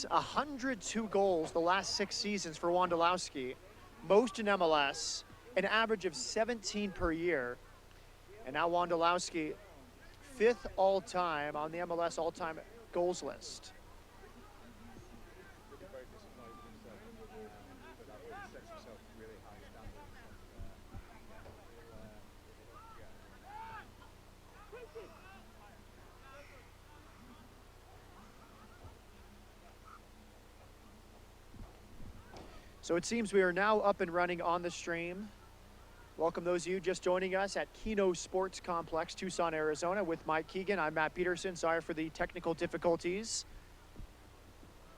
That's 102 goals the last 6 seasons for Wondolowski, most in MLS, an average of 17 per year. And now Wondolowski, 5th all-time on the MLS all-time goals list. So it seems we are now up and running on the stream. Welcome those of you just joining us at Keno Sports Complex, Tucson, Arizona with Mike Keegan. I'm Matt Peterson. Sorry for the technical difficulties.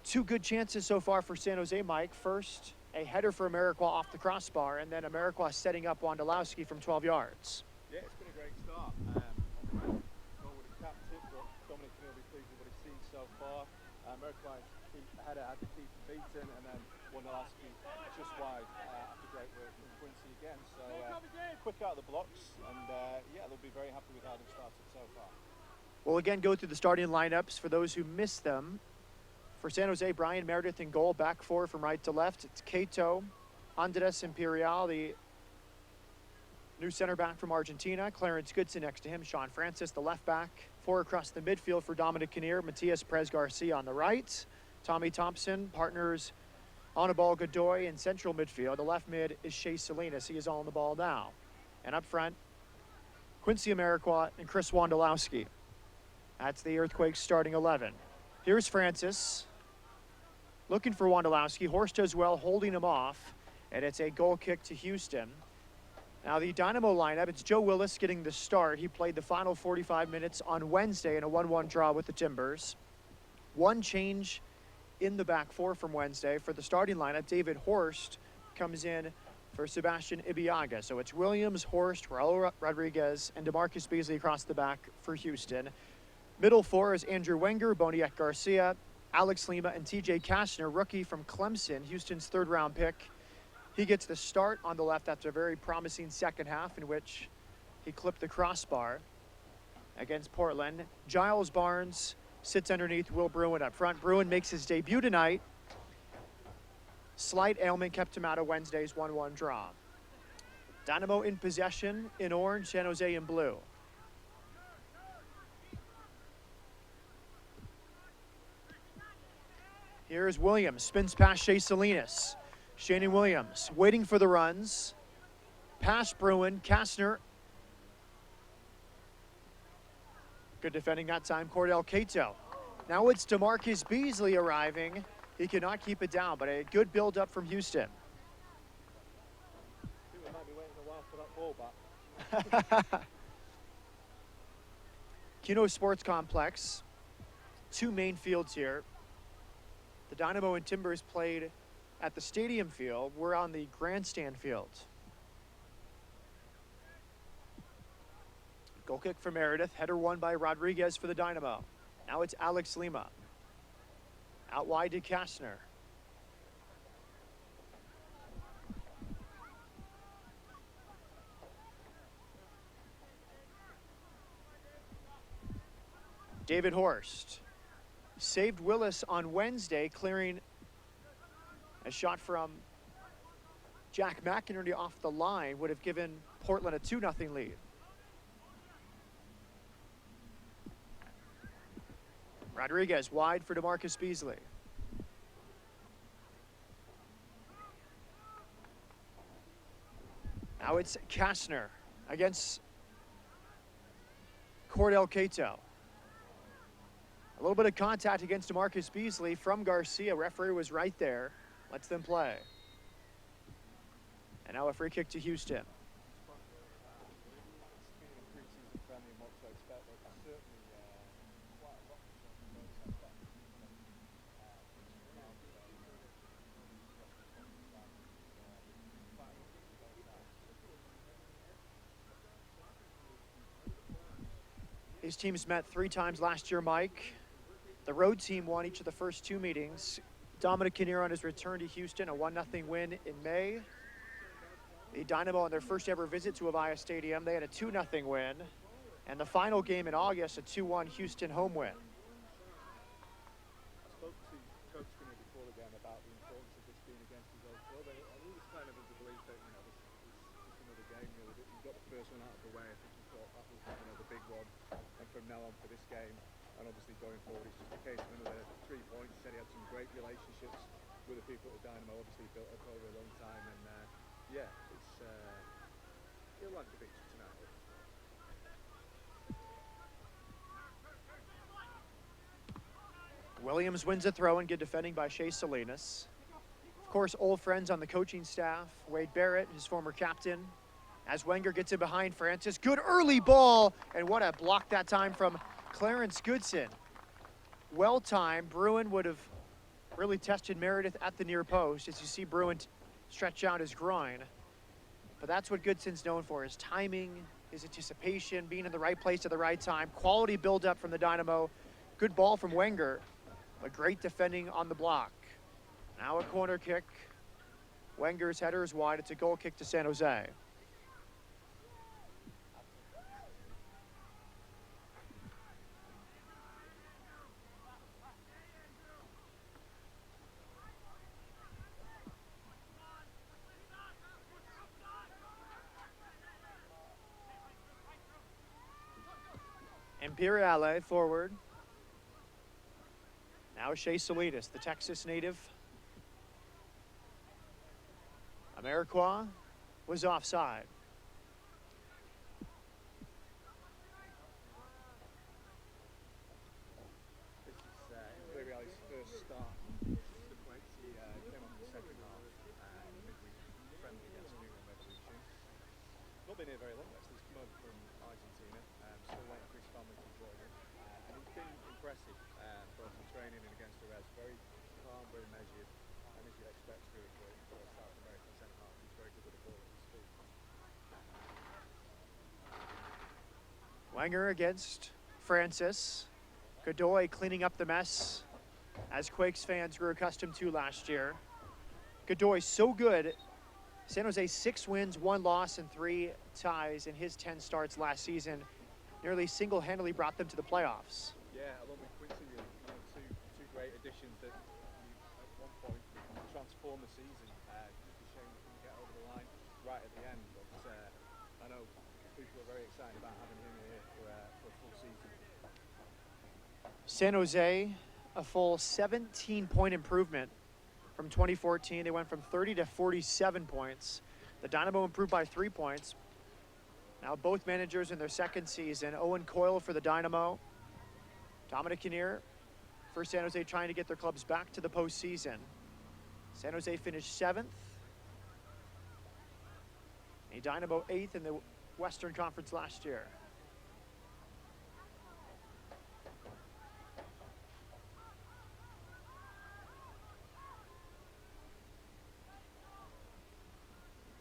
2 good chances so far for San Jose, Mike. First, a header for Amarikwa off the crossbar, and then Amarikwa setting up Wondolowski from 12 yards. Yeah, it's been a great start. Not would have capped it, but Dominic will be pleased with what he's seen so far. Amarikwa had the keeper beaten, and then Wondolowski just wide after great work from Quincy again. So quick out of the blocks, and yeah, they'll be very happy with how they've started so far. We'll again go through the starting lineups for those who missed them. For San Jose, Brian Meredith in goal, back 4 from right to left. It's Cato, Andres Imperial, the new center back from Argentina. Clarence Goodson next to him. Sean Francis, the left back. 4 across the midfield for Dominic Kinnear. Matias Perez Garcia on the right. Tommy Thompson, partners Anibal Godoy in central midfield. The left mid is Shea Salinas. He is all on the ball now. And up front, Quincy Amarikwa and Chris Wondolowski. That's the Earthquakes starting 11. Here's Francis, looking for Wondolowski. Horst does well, holding him off, and it's a goal kick to Houston. Now the Dynamo lineup, it's Joe Willis getting the start. He played the final 45 minutes on Wednesday in a 1-1 draw with the Timbers. 1 change in the back 4 from Wednesday. For the starting lineup, David Horst comes in for Sebastian Ibeaga. So it's Williams, Horst, Raul Rodriguez, and DeMarcus Beasley across the back for Houston. Middle 4 is Andrew Wenger, Boniek Garcia, Alex Lima, and TJ Kastner, rookie from Clemson, Houston's 3rd-round pick. He gets the start on the left after a very promising second half in which he clipped the crossbar against Portland. Giles Barnes sits underneath Will Bruin up front. Bruin makes his debut tonight. Slight ailment kept him out of Wednesday's 1-1 draw. Dynamo in possession in orange, San Jose in blue. Here's Williams, spins past Shea Salinas. Shannon Williams waiting for the runs. Past Bruin, Kastner. Good defending that time, Cordell Cato. Now it's DeMarcus Beasley arriving. He cannot keep it down, but a good build-up from Houston. I think we might be waiting a while for that ball back. Keno Sports Complex, 2 main fields here. The Dynamo and Timbers played at the stadium field. We're on the grandstand field. Goal kick for Meredith. Header won by Rodriguez for the Dynamo. Now it's Alex Lima. Out wide to Kastner. David Horst saved Willis on Wednesday, clearing a shot from Jack McInerney off the line, would have given Portland a 2-0 lead. Rodriguez wide for DeMarcus Beasley. Now it's Kastner against Cordell Cato. A little bit of contact against DeMarcus Beasley from Garcia. Referee was right there. Lets them play. And now a free kick to Houston. These teams met 3 times last year, Mike. The road team won each of the first 2 meetings. Dominic Kinnear on his return to Houston, a 1-0 win in May. The Dynamo on their first ever visit to Avaya Stadium, they had a 2-0 win. And the final game in August, a 2-1 Houston home win. I spoke to Coach got the first one out of the way, I think he thought that was the big one. And from now on for this game, and obviously going forward, it's just a case of another 3 points. He said he had some great relationships with the people at Dynamo, obviously built up over a long time, and yeah, it's he'll like the victory tonight. Williams wins a throw and good defending by Shea Salinas. Of course, old friends on the coaching staff, Wade Barrett, his former captain. As Wenger gets in behind Francis, good early ball, and what a block that time from Clarence Goodson. Well timed. Bruin would have really tested Meredith at the near post, as you see Bruin stretch out his groin. But that's what Goodson's known for, his timing, his anticipation, being in the right place at the right time. Quality build-up from the Dynamo. Good ball from Wenger, but great defending on the block. Now a corner kick. Wenger's header is wide. It's a goal kick to San Jose. Imperiale forward. Now Shea Salinas, the Texas native. Ameriqua was offside. This is Imperiale's first start for the Quakes. He came on in the second half in the midweek friendly against New England Revolution. Not been here very long actually. He's come over from Argentina. Still waiting for his family to join him. And he's been impressive both in training and against the rest. Very calm, very measured. And as you'd expect really for a South American centre half, he's very good with the ball at his feet. Wenger against Francis. Godoy cleaning up the mess, as Quakes fans grew accustomed to last year. Godoy so good. San Jose 6 wins, 1 loss, and 3 ties in his 10 starts last season. Nearly single-handedly brought them to the playoffs. Yeah, along with Quincy, really, two great additions that at one point transformed the season. Just a shame we couldn't get over the line right at the end, but I know people are very excited about having him here for a full season. San Jose, a full 17-point improvement from 2014. They went from 30 to 47 points. The Dynamo improved by 3 points. Now both managers in their second season. Owen Coyle for the Dynamo. Dominic Kinnear for San Jose, trying to get their clubs back to the postseason. San Jose finished 7th. A Dynamo 8th in the Western Conference last year.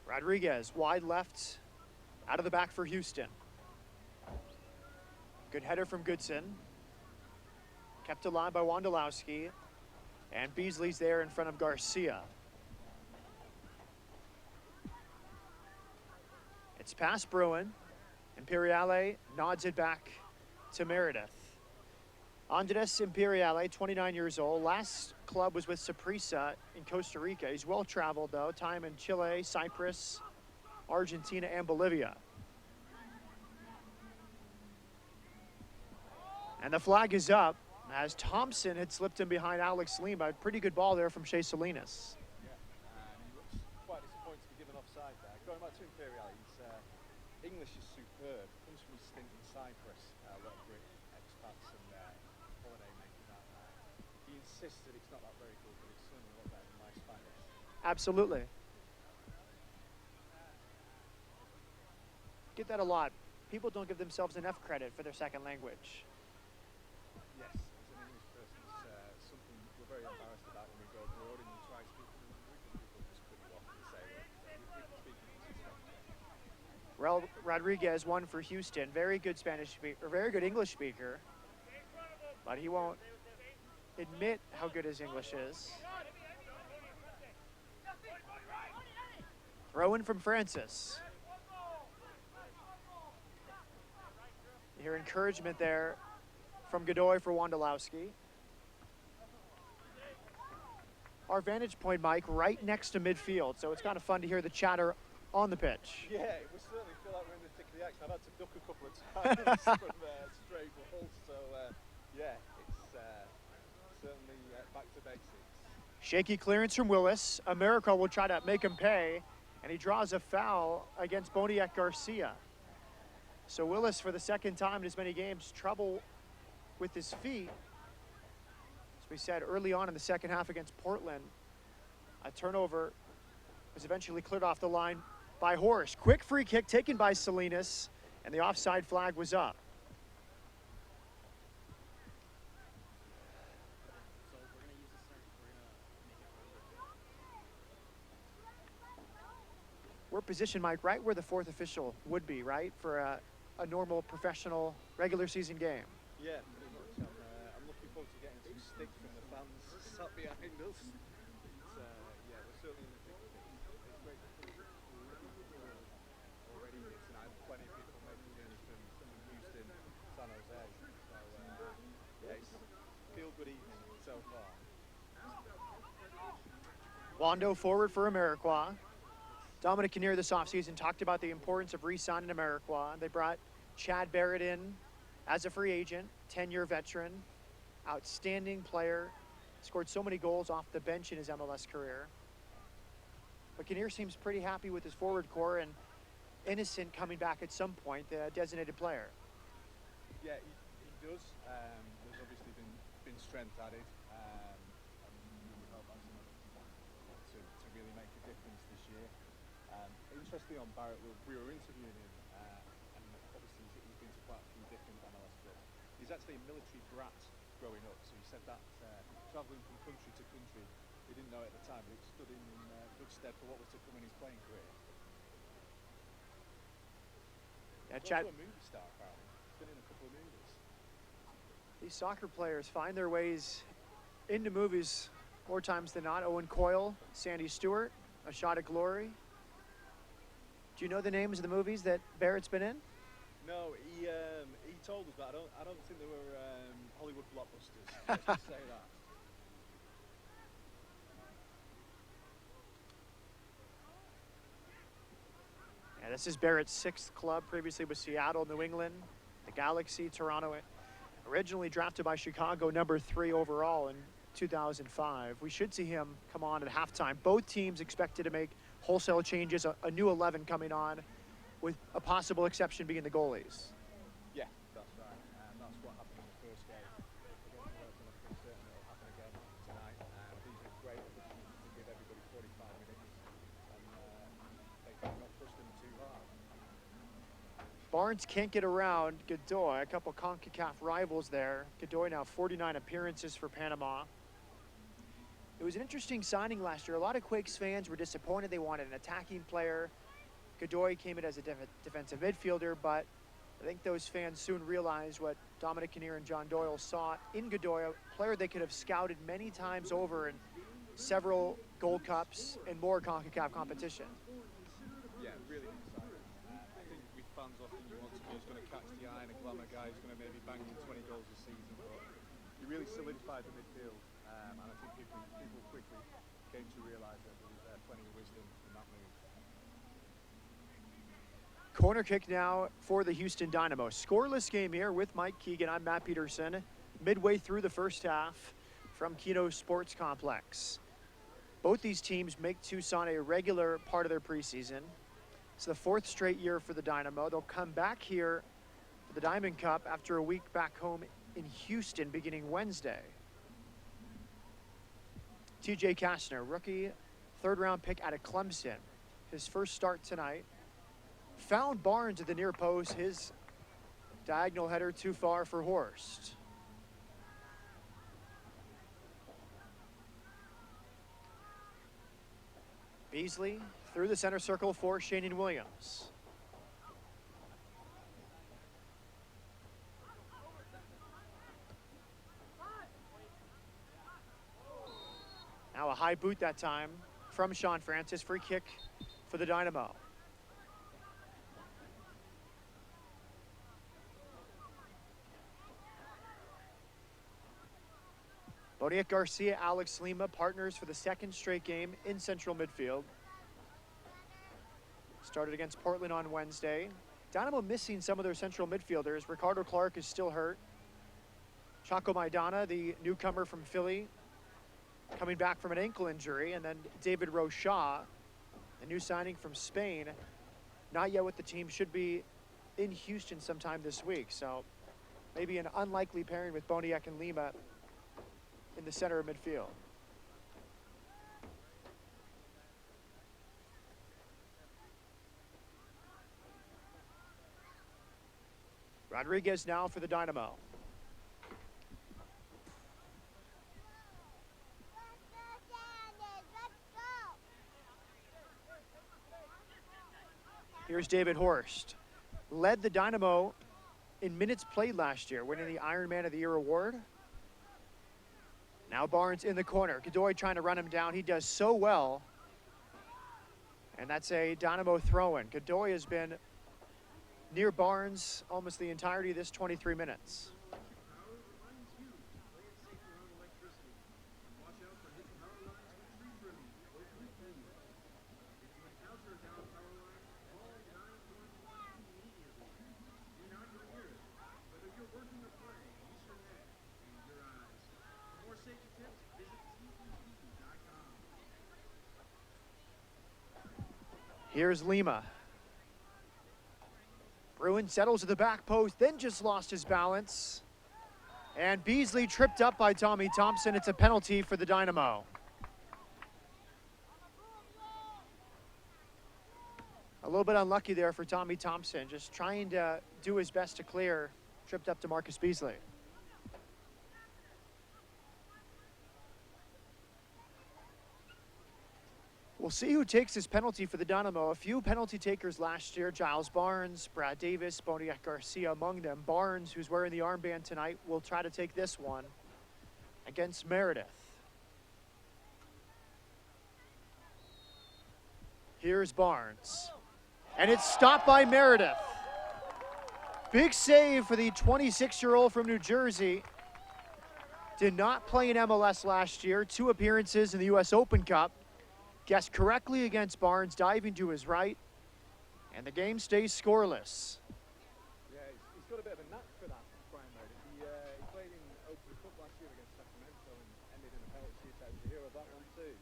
Rodriguez, wide left, out of the back for Houston. Good header from Goodson. Kept alive by Wondolowski. And Beasley's there in front of Garcia. It's past Bruin. Imperiale nods it back to Meredith. Andres Imperiale, 29 years old. Last club was with Saprissa in Costa Rica. He's well-traveled, though. Time in Chile, Cyprus, Argentina, and Bolivia. And the flag is up as Thompson had slipped in behind Alex Lee, but a pretty good ball there from Shea Salinas. Yeah, he looks quite disappointed to be given offside there. Going back to Imperiale, his English is superb. Comes from his stint in Cyprus. A lot of great expats and holiday makers out there. He insists that it's not that very good, but it's certainly a lot better than my Spanish. Absolutely. Get that a lot. People don't give themselves enough credit for their second language. Yes, as an English person, it's something we're very embarrassed about when we go abroad and you try speaking the language and people just put you off and say, well, we can speak English. Rodriguez won for Houston. Very good Spanish speaker, or very good English speaker, but he won't admit how good his English is. Throw in from Francis. You hear encouragement there from Godoy for Wondolowski. Our vantage point, Mike, right next to midfield, so it's kind of fun to hear the chatter on the pitch. Yeah, we certainly feel like we're in the thick of the action. I've had to duck a couple of times from stray balls, so yeah, it's certainly back to basics. Shaky clearance from Willis. America will try to make him pay, and he draws a foul against Boniek Garcia. So Willis, for the second time in as many games, trouble with his feet. As we said early on in the second half against Portland, a turnover was eventually cleared off the line by Horst. Quick free kick taken by Salinas, and the offside flag was up. We're positioned, Mike, right where the fourth official would be, right, for a normal professional regular season game. Yeah, pretty much. I'm looking forward to getting some stick from the fans sat behind us. Yeah, we're certainly in the thick of it. It's great to see already here tonight. Plenty of people making journeys from Houston, San Jose. So yeah, it's feel good evening so far. Wando forward for Ameriqua. Dominic Kinnear this offseason talked about the importance of re-signing Ameriqua. They brought Chad Barrett in as a free agent, 10-year veteran, outstanding player, scored so many goals off the bench in his MLS career. But Kinnear seems pretty happy with his forward core, and Innocent coming back at some point, the designated player. Yeah, he does. There's obviously been strength added. And we hope that's enough to really make a difference this year. Interestingly on Barrett, we were interviewing him, and obviously he's been to quite a few different MLS clubs. He's actually a military brat growing up, so he said that travelling from country to country, he didn't know it at the time, but it stood him in good stead for what was to come in his playing career. Yeah, He's Chad, also a movie star, apparently. He's been in a couple of movies. these soccer players find their ways into movies more times than not. Owen Coyle, Sandy Stewart, A Shot at Glory. Do you know the names of the movies that Barrett's been in? No, he told us, but I don't think they were Hollywood blockbusters. Let's just say that. Yeah, this is Barrett's sixth club, previously with Seattle, New England, the Galaxy, Toronto. Originally drafted by Chicago, number 3 overall in 2005. We should see him come on at halftime. Both teams expected to make wholesale changes, a new 11 coming on, with a possible exception being the goalies. Yeah, that's right. That's what happened in the first game against Wales, and I'm pretty certain it'll happen again tonight. These are great opportunities to give everybody 45 minutes, and they cannot push them too hard. Barnes can't get around Godoy, a couple CONCACAF rivals there. Godoy now 49 appearances for Panama. It was an interesting signing last year. A lot of Quakes fans were disappointed. They wanted an attacking player. Godoy came in as a defensive midfielder, but I think those fans soon realized what Dominic Kinnear and John Doyle saw in Godoy, a player they could have scouted many times over in several Gold Cups and more CONCACAF competition. Yeah, really good signing. I think with fans often you want somebody who's going to catch the eye and a glamour guy who's going to maybe bang in 20 goals a season, but he really solidified the midfield. And I think people quickly came to realise that there was plenty of wisdom in that move. Corner kick now for the Houston Dynamo. Scoreless game here with Mike Keegan. I'm Matt Peterson. Midway through the first half from Keno Sports Complex. Both these teams make Tucson a regular part of their preseason. It's the 4th straight year for the Dynamo. They'll come back here for the Diamond Cup after a week back home in Houston beginning Wednesday. TJ Kastner, rookie, 3rd-round pick out of Clemson. His first start tonight. Found Barnes at the near post. His diagonal header too far for Horst. Beasley through the center circle for Shannon Williams. Now a high boot that time from Sean Francis. Free kick for the Dynamo. Boniek Garcia, Alex Lima, partners for the 2nd straight game in central midfield. Started against Portland on Wednesday. Dynamo missing some of their central midfielders. Ricardo Clark is still hurt. Chaco Maidana, the newcomer from Philly, coming back from an ankle injury. And then David Rocha, the new signing from Spain, not yet with the team, should be in Houston sometime this week. So maybe an unlikely pairing with Boniek and Lima in the center of midfield. Rodriguez now for the Dynamo. Here's David Horst. Led the Dynamo in minutes played last year, winning the Iron Man of the Year award. Now Barnes in the corner. Godoy trying to run him down. He does so well. And that's a Dynamo throw-in. Godoy has been near Barnes almost the entirety of this 23 minutes. Here's Lima. Bruin settles at the back post, then just lost his balance. And Beasley tripped up by Tommy Thompson. It's a penalty for the Dynamo. A little bit unlucky there for Tommy Thompson, just trying to do his best to clear. Tripped up to Marcus Beasley. We'll see who takes this penalty for the Dynamo. A few penalty takers last year. Giles Barnes, Brad Davis, Boniek Garcia among them. Barnes, who's wearing the armband tonight, will try to take this one against Meredith. Here's Barnes. And it's stopped by Meredith. Big save for the 26-year-old from New Jersey. Did not play in MLS last year. 2 appearances in the U.S. Open Cup. Guessed correctly against Barnes, diving to his right, and the game stays scoreless. Yeah, he's got a bit of a knack for that, Brian Meredith. He played in Open Cup last year against Sacramento and ended in a penalty shootout. He's a hero of that one too.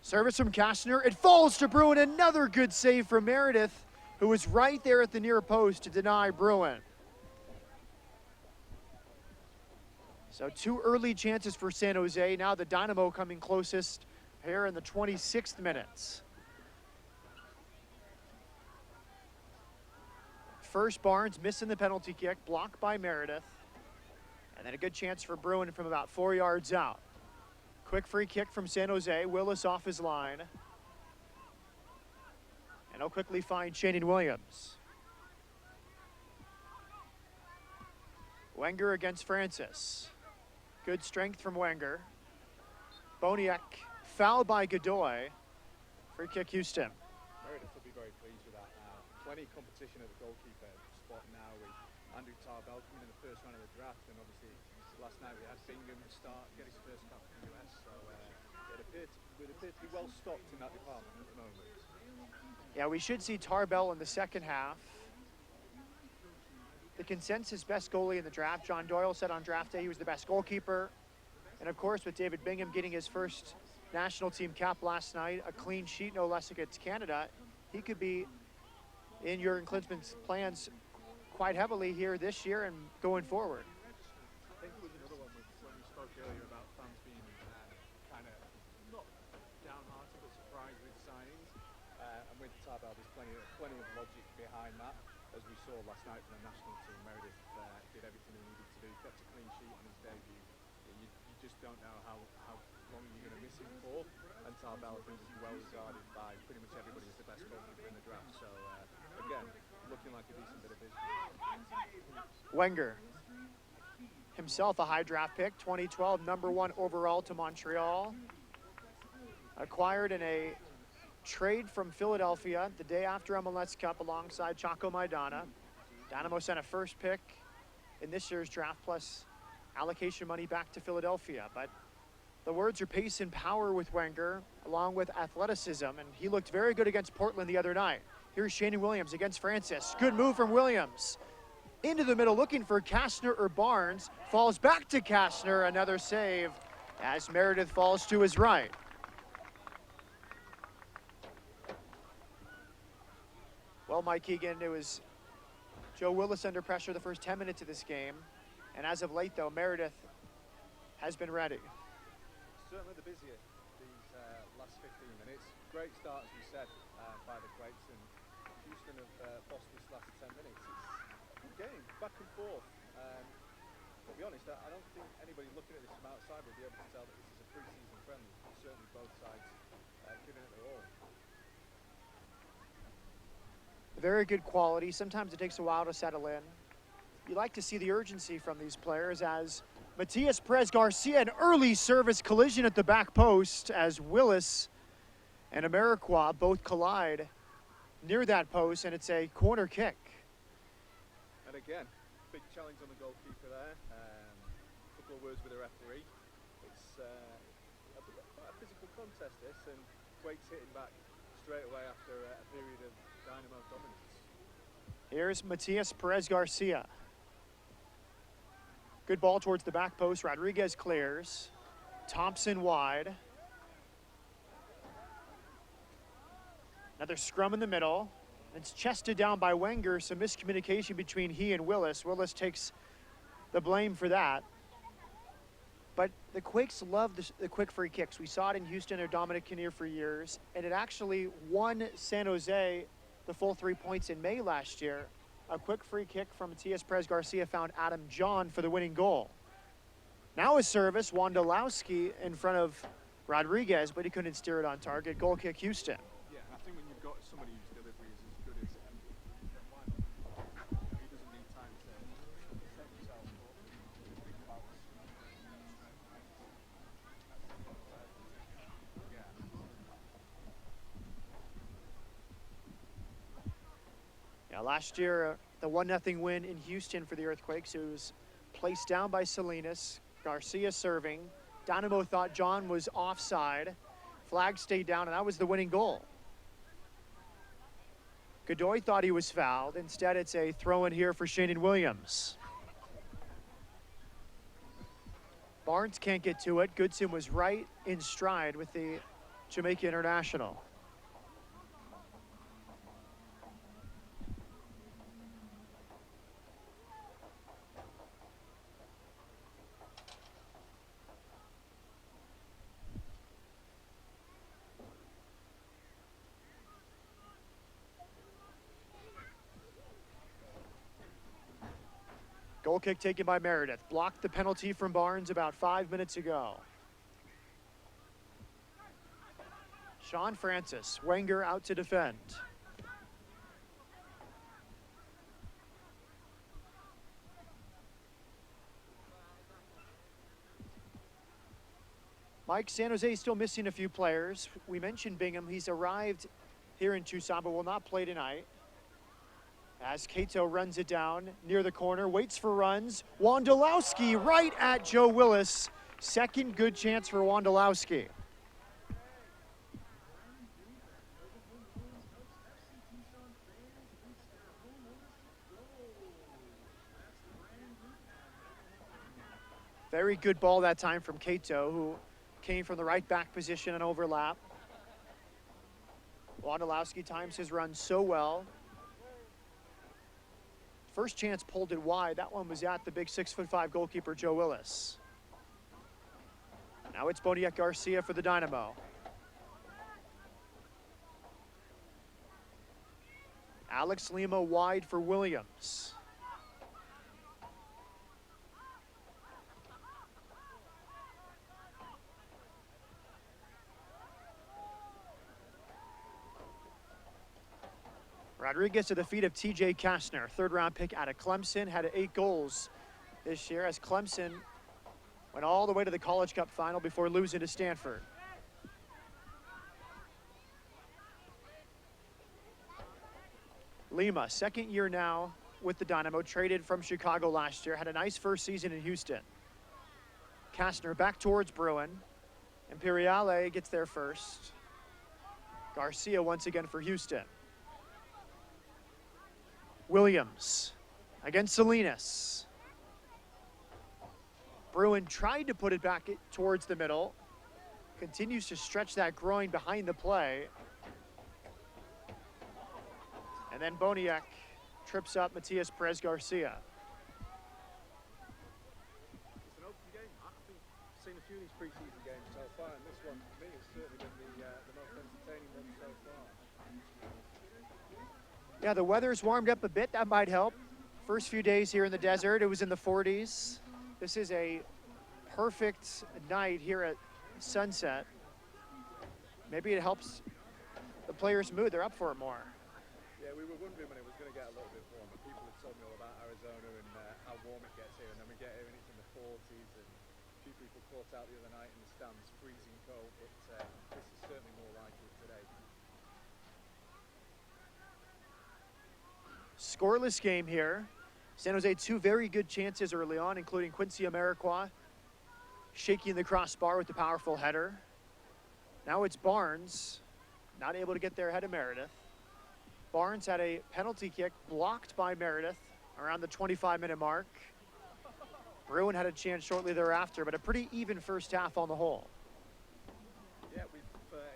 Service from Kastner. It falls to Bruin. Another good save from Meredith, who was right there at the near post to deny Bruin. So 2 early chances for San Jose. Now the Dynamo coming closest here in the 26th minutes. First, Barnes missing the penalty kick, blocked by Meredith. And then a good chance for Bruin from about 4 yards out. Quick free kick from San Jose. Willis off his line. And he'll quickly find Shannon Williams. Wenger against Francis. Good strength from Wenger. Boniek fouled by Godoy. Free kick Houston. Meredith will be very pleased with that. Plenty of competition at the goalkeeper spot now with Andrew Tarbell coming in the first round of the draft, and obviously last night we had Bingham start, get his first cap in the US, so it appeared to be well stocked in that department at the moment. Yeah, we should see Tarbell in the second half. The consensus best goalie in the draft. John Doyle said on draft day he was the best goalkeeper. And of course, with David Bingham getting his first national team cap last night, a clean sheet no less against Canada, he could be in Jurgen Klinsmann's plans quite heavily here this year and going forward. I think it was another one when we spoke earlier about fans being kind of not downhearted but surprised with signings. And with Tarbell, there's plenty of logic behind that. As we saw last night from the national team, Meredith did everything he needed to do, kept a clean sheet on his debut. You just don't know how long you're going to miss him for. And Tarbell, I think, is well regarded by pretty much everybody as the best goalkeeper in the draft. So, again, looking like a decent bit of vision. Wenger, himself a high draft pick, 2012, #1 overall to Montreal. Acquired in a trade from Philadelphia the day after MLS Cup alongside Chaco Maidana. Dynamo sent a first pick in this year's draft plus allocation money back to Philadelphia. But the words are pace and power with Wenger, along with athleticism, and he looked very good against Portland the other night. Here's Shannon Williams against Francis. Good move from Williams. Into the middle, looking for Kastner or Barnes. Falls back to Kastner, another save as Meredith falls to his right. Well, Mike Keegan, it was Joe Willis under pressure the first 10 minutes of this game. And as of late, though, Meredith has been ready. Certainly the busiest these last 15 minutes. Great start, as we said, by the Quakes, and Houston have bossed this last 10 minutes. It's a good game, back and forth. To be honest, I don't think anybody looking at this from outside will be able to tell that this is a pre-season friendly. Certainly both sides giving it their all. Very good quality. Sometimes it takes a while to settle in. You like to see the urgency from these players as Matias Perez Garcia, an early service collision at the back post as Willis and Amarikwa both collide near that post, and it's a corner kick. And again, big challenge on the goalkeeper there. A couple of words with the referee. It's quite a physical contest, this, and Quakes hitting back straight away after a period of Dynamo dominance. Here's Matias Perez Garcia. Good ball towards the back post. Rodriguez clears. Thompson wide. Another scrum in the middle. It's chested down by Wenger. Some miscommunication between he and Willis. Willis takes the blame for that. But the Quakes love the quick free kicks. We saw it in Houston or Dominic Kinnear for years, and it actually won San Jose the full 3 points in May last year. A quick free kick from Matias Perez Garcia found Adam John for the winning goal. Now a service, Wondolowski in front of Rodriguez, but he couldn't steer it on target. Goal kick, Houston. Yeah, I think when you've got somebody whose delivery is as good as him, then why not? He doesn't need time to set himself up. Think about Yeah, last year, the 1-0 win in Houston for the Earthquakes. It was placed down by Salinas. Garcia serving. Dynamo thought John was offside. Flag stayed down, and that was the winning goal. Godoy thought he was fouled. Instead, it's a throw-in here for Shannon Williams. Barnes can't get to it. Goodson was right in stride with the Jamaica international. Goal kick taken by Meredith. Blocked the penalty from Barnes about 5 minutes ago. Sean Francis, Wenger out to defend. Mike, San Jose is still missing a few players. We mentioned Bingham. He's arrived here in Tucson, but will not play tonight. As Cato runs it down near the corner, waits for runs. Wondolowski right at Joe Willis. Second good chance for Wondolowski. Very good ball that time from Cato, who came from the right back position and overlap. Wondolowski times his run so well. First chance pulled it wide. That one was at the big 6'5" goalkeeper, Joe Willis. Now it's Boniek Garcia for the Dynamo. Alex Lima wide for Williams. Rodriguez to the feet of TJ Kastner, third-round pick out of Clemson, had 8 goals this year as Clemson went all the way to the College Cup final before losing to Stanford. Lima, second year now with the Dynamo, traded from Chicago last year, had a nice first season in Houston. Kastner back towards Bruin. Imperiale gets there first. Garcia once again for Houston. Williams against Salinas. Bruin tried to put it back towards the middle. Continues to stretch that groin behind the play. And then Boniek trips up Matias Perez Garcia. It's an open game. I think I've seen a few of these preseason games so far, and this one for me has certainly been the most entertaining one so far. Yeah, the weather's warmed up a bit. That might help. First few days here in the desert, it was in the 40s. This is a perfect night here at sunset. Maybe it helps the players' mood. They're up for it more. Yeah, we were wondering when it was going to get a little bit warmer. People had told me all about Arizona and how warm it gets here, and then we get here and it's in the 40s, and a few people caught out the other night in the stands, freezing cold, but this is certainly more like it today. Scoreless game here. San Jose, two very good chances early on, including Quincy Amarikwa shaking the crossbar with the powerful header. Now it's Barnes, not able to get there ahead of Meredith. Barnes had a penalty kick blocked by Meredith around the 25-minute mark. Bruin had a chance shortly thereafter, but a pretty even first half on the whole. Yeah,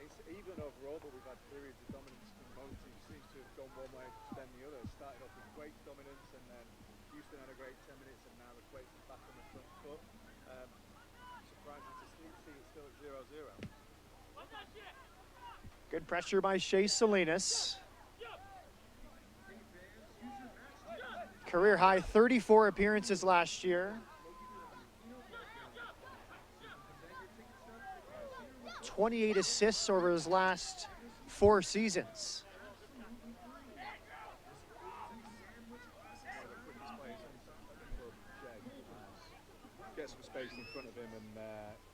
it's even overall, but we've had periods of dominance from both teams. Seems to have gone one way then the other. Started off with Quakes dominance, and then Houston had a great 10 minutes, and now the Quakes are back on the front foot. Surprising to see it still at 0-0. Good pressure by Shea Salinas. Career high 34 appearances last year. 28 assists over his last 4 seasons. Get some space in front of him, and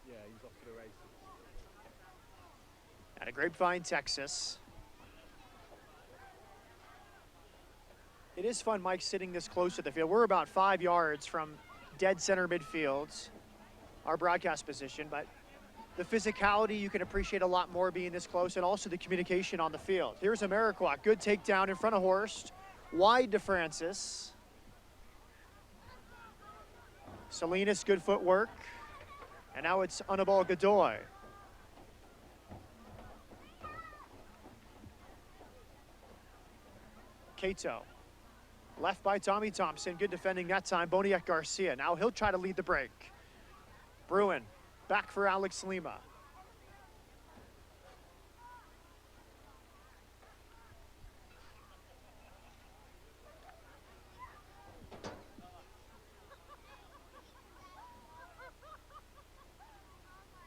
yeah, he's off to the races. At a Grapevine, Texas. It is fun, Mike, sitting this close to the field. We're about 5 yards from dead center midfield, our broadcast position, but the physicality you can appreciate a lot more being this close, and also the communication on the field. Here's Amarikwa, good takedown in front of Horst, wide to Francis. Salinas, good footwork, and now it's Anibal Godoy. Cato, left by Tommy Thompson, good defending that time. Boniek Garcia, now he'll try to lead the break. Bruin, back for Alex Lima.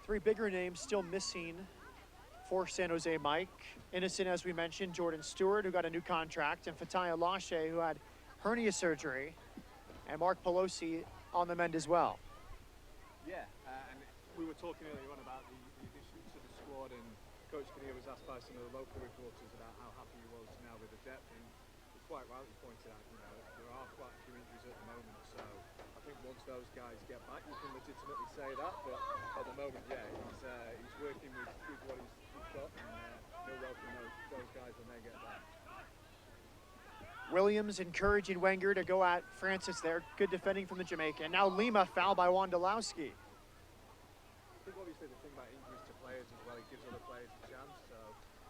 Three bigger names still missing for San Jose, Mike. Innocent, as we mentioned, Jordan Stewart, who got a new contract, and Fataya Lashe, who had hernia surgery, and Mark Pelosi on the mend as well. Yeah, and we were talking earlier on about the addition to the squad, and Coach Kinnear was asked by some of the local reporters about how happy he was now with the depth, and he quite rightly pointed out, you know, there are quite a few injuries at the moment, so I think once those guys get back, you can legitimately say that, but at the moment, yeah, he's working with what he's got, and he'll welcome those guys when they get back. Williams encouraging Wenger to go at Francis there. Good defending from the Jamaican. Now Lima, foul by Wondolowski. I think obviously the thing about injuries to players as well, it gives other players a chance. So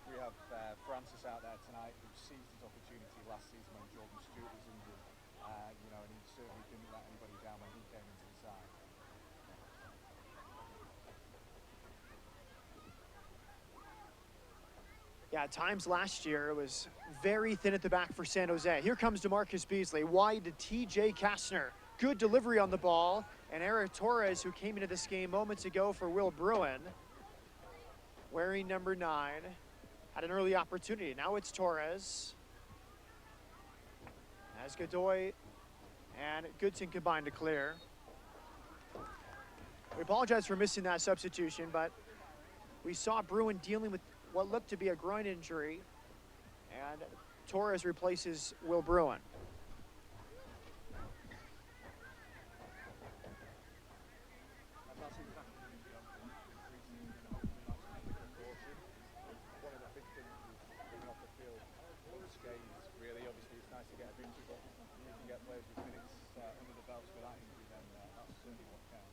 we have Francis out there tonight, who seized his opportunity last season when Jordan Stewart was injured. You know, and he certainly didn't let anybody down when he came into the side. Yeah, at times last year it was very thin at the back for San Jose. Here comes DeMarcus Beasley, wide to TJ Kastner. Good delivery on the ball. And Eric Torres, who came into this game moments ago for Will Bruin, wearing number 9, had an early opportunity. Now it's Torres. As Godoy and Goodson combined to clear. We apologize for missing that substitution, but we saw Bruin dealing with what looked to be a groin injury, and Torres replaces Will Bruin. One of the big things is being off the field unscathed, really. Obviously, it's nice to get a victory, but under the belts with that injury, then that's certainly what counts.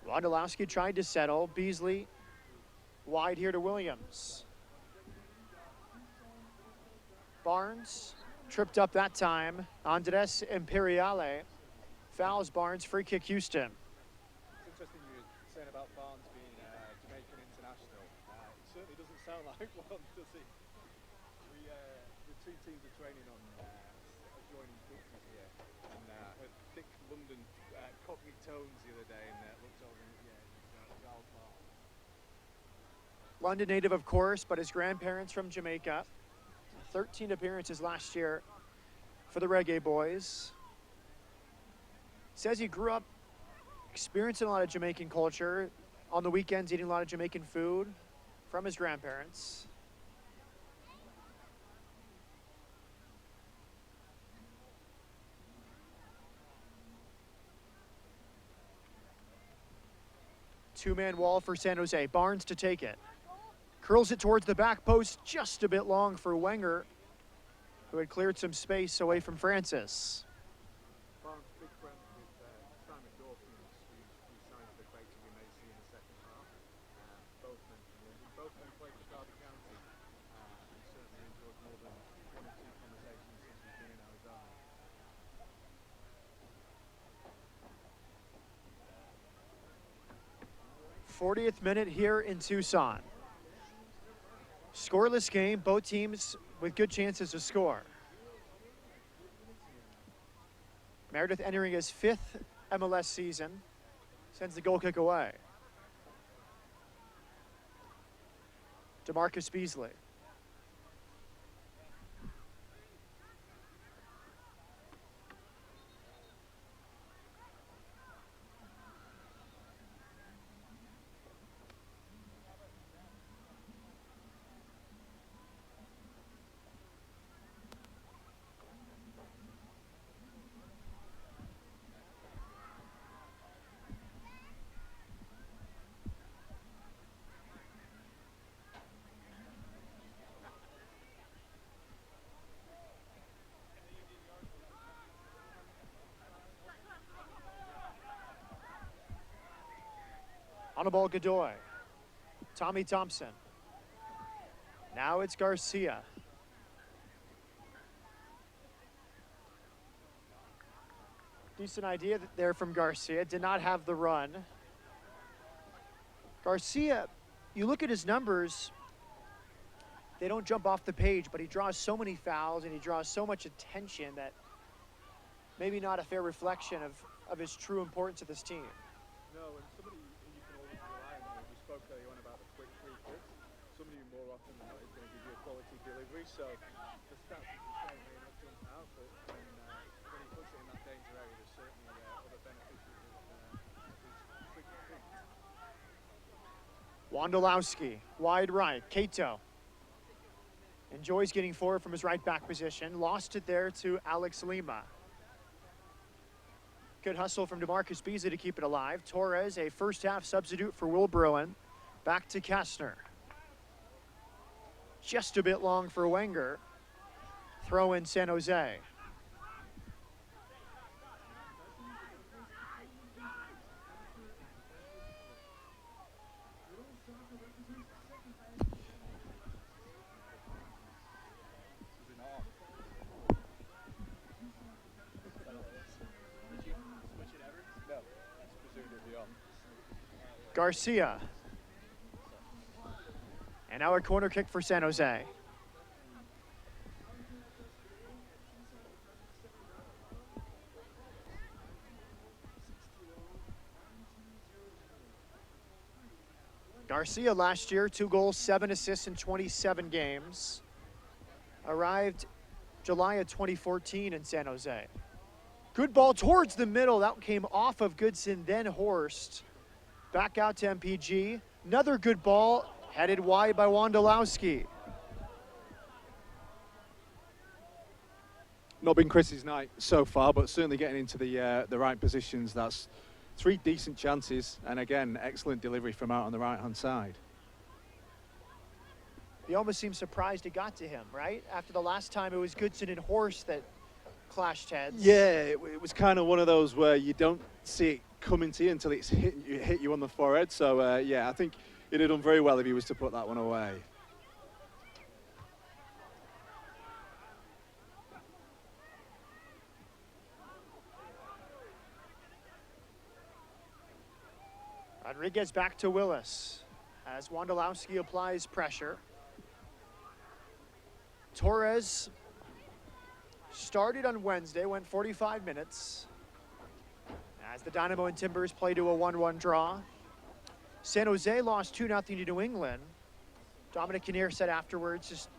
Wondolowski tried to settle. Beasley wide here to Williams. Barnes tripped up that time. Andres Imperiale fouls Barnes, free kick Houston. It's interesting you were saying about Barnes being Jamaican international. It certainly doesn't sound like one, does it? The two teams are training on adjoining pitches here, and heard thick London Cockney tones the other day, and looked over and Giles Barnes. London native, of course, but his grandparents from Jamaica. 13 appearances last year for the Reggae Boys. Says he grew up experiencing a lot of Jamaican culture. On the weekends, eating a lot of Jamaican food from his grandparents. Two-man wall for San Jose. Barnes to take it. Curls it towards the back post, just a bit long for Wenger, who had cleared some space away from Francis. Barnes, big friend with Simon Dawkins, who signed for the Quakes, we may see in the second half. Both men from London, both men played for Derby County, and certainly enjoyed more than one or two conversations since we've been in Arizona. 40th minute here in Tucson. Scoreless game, both teams with good chances to score. Meredith entering his 5th MLS season, sends the goal kick away. DeMarcus Beasley. On the ball, Godoy. Tommy Thompson. Now it's Garcia. Decent idea there from Garcia. Did not have the run. Garcia, you look at his numbers, they don't jump off the page, but he draws so many fouls and he draws so much attention that maybe not a fair reflection of his true importance to this team. No, and somebody who you can always rely on, we spoke earlier on about the quick free kicks, somebody who more often than not is going to give you a quality delivery, so the stats as you say may not jump out, but when he puts it in that danger area, there's certainly other beneficiaries of his quick feet. Wondolowski, wide right. Cato enjoys getting forward from his right back position. Lost it there to Alex Lima. Good hustle from DeMarcus Beasley to keep it alive. Torres, a first half substitute for Will Bruin. Back to Kastner. Just a bit long for Wenger. Throw in San Jose. Garcia. And now a corner kick for San Jose. Garcia last year, 2 goals, 7 assists in 27 games. Arrived July of 2014 in San Jose. Good ball towards the middle. That came off of Goodson, then Horst. Back out to MPG. Another good ball headed wide by Wondolowski. Not been Chris's night so far, but certainly getting into the right positions. That's 3 decent chances, and again, excellent delivery from out on the right-hand side. You almost seem surprised it got to him, right? After the last time it was Goodson and Horse that clashed heads. Yeah, it was kind of one of those where you don't see it coming to you until it's hit you on the forehead. So, yeah, I think he'd have done very well if he was to put that one away. Rodriguez back to Willis as Wondolowski applies pressure. Torres started on Wednesday, went 45 minutes as the Dynamo and Timbers play to a 1-1 draw. San Jose lost 2-0 to New England. Dominic Kinnear said afterwards just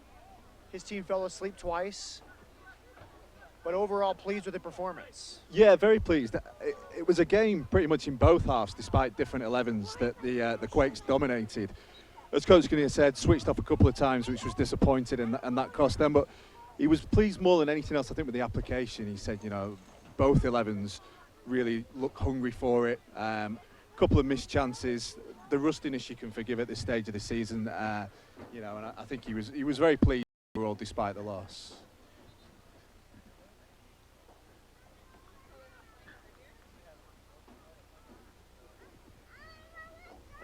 his team fell asleep twice, but overall pleased with the performance. Yeah, very pleased. It was a game pretty much in both halves, despite different 11s that the Quakes dominated. As Coach Kinnear said, switched off a couple of times, which was disappointed, and that cost them. But he was pleased more than anything else, I think, with the application. He said, you know, both 11s really look hungry for it. Couple of missed chances. The rustiness you can forgive at this stage of the season, you know, and I think he was very pleased overall despite the loss.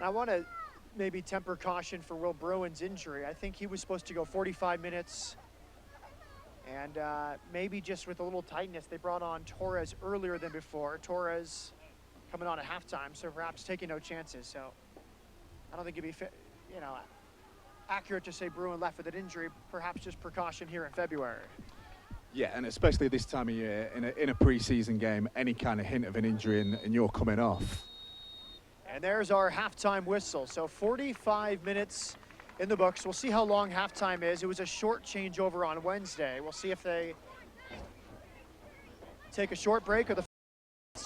I want to maybe temper caution for Will Bruin's injury. I think he was supposed to go 45 minutes, and maybe just with a little tightness, they brought on Torres earlier than before. Torres coming on at halftime, so perhaps taking no chances. So I don't think it'd be, you know, accurate to say Bruin left with an injury. Perhaps just precaution here in February. Yeah, and especially this time of year, in a pre-season game, any kind of hint of an injury and you're coming off. And there's our halftime whistle. So 45 minutes in the books. We'll see how long halftime is. It was a short changeover on Wednesday. We'll see if they take a short break or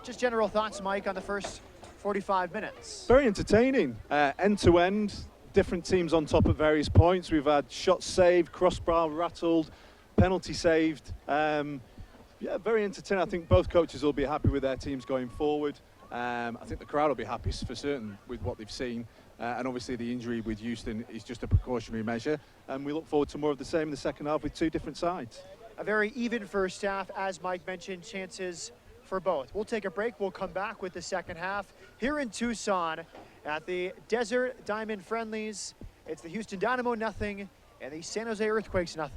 just general thoughts, Mike, on the first 45 minutes. Very entertaining, end to end, different teams on top at various points. We've had shots saved, crossbar rattled, penalty saved. Yeah, very entertaining. I think both coaches will be happy with their teams going forward. I think the crowd will be happy for certain with what they've seen. And obviously the injury with Houston is just a precautionary measure. And we look forward to more of the same in the second half with two different sides. A very even first half, as Mike mentioned, chances for both. We'll take a break. We'll come back with the second half here in Tucson at the Desert Diamond Friendlies. It's the Houston Dynamo 0 and the San Jose Earthquakes 0.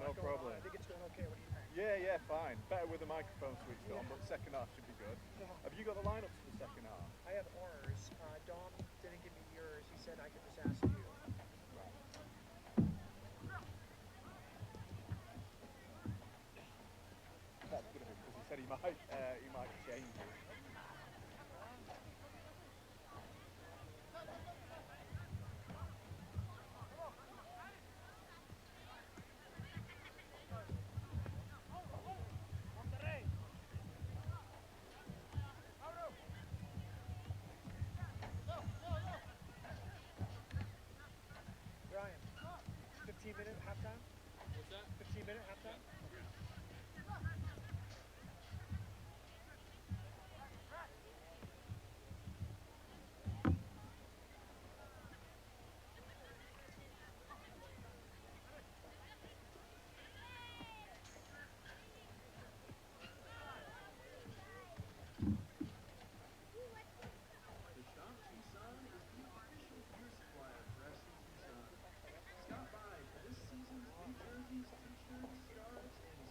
No problem. Yeah, fine. Better with the microphone switched on, but the second half should be good. Have you got the lineups for the second half? I have ours. Dom didn't give me yours. He said I could just ask you. That's good of him because he said he might change it. Brian, 15-minute halftime? What's that? 15-minute halftime? Tucson is the official gear supplier for FC Tucson. Stop by for this season's new jerseys, t-shirts, scarves, and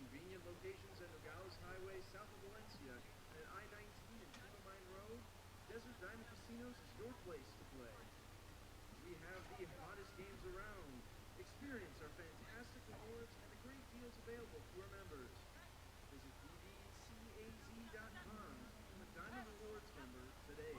convenient locations at Nogales Highway south of Valencia and at I-19 and Tuba Mine Road, Desert Diamond Casinos is your place to play. We have the hottest games around. Experience our fantastic rewards and the great deals available to our members. Visit ddcaz.com to become a Diamond Rewards member today.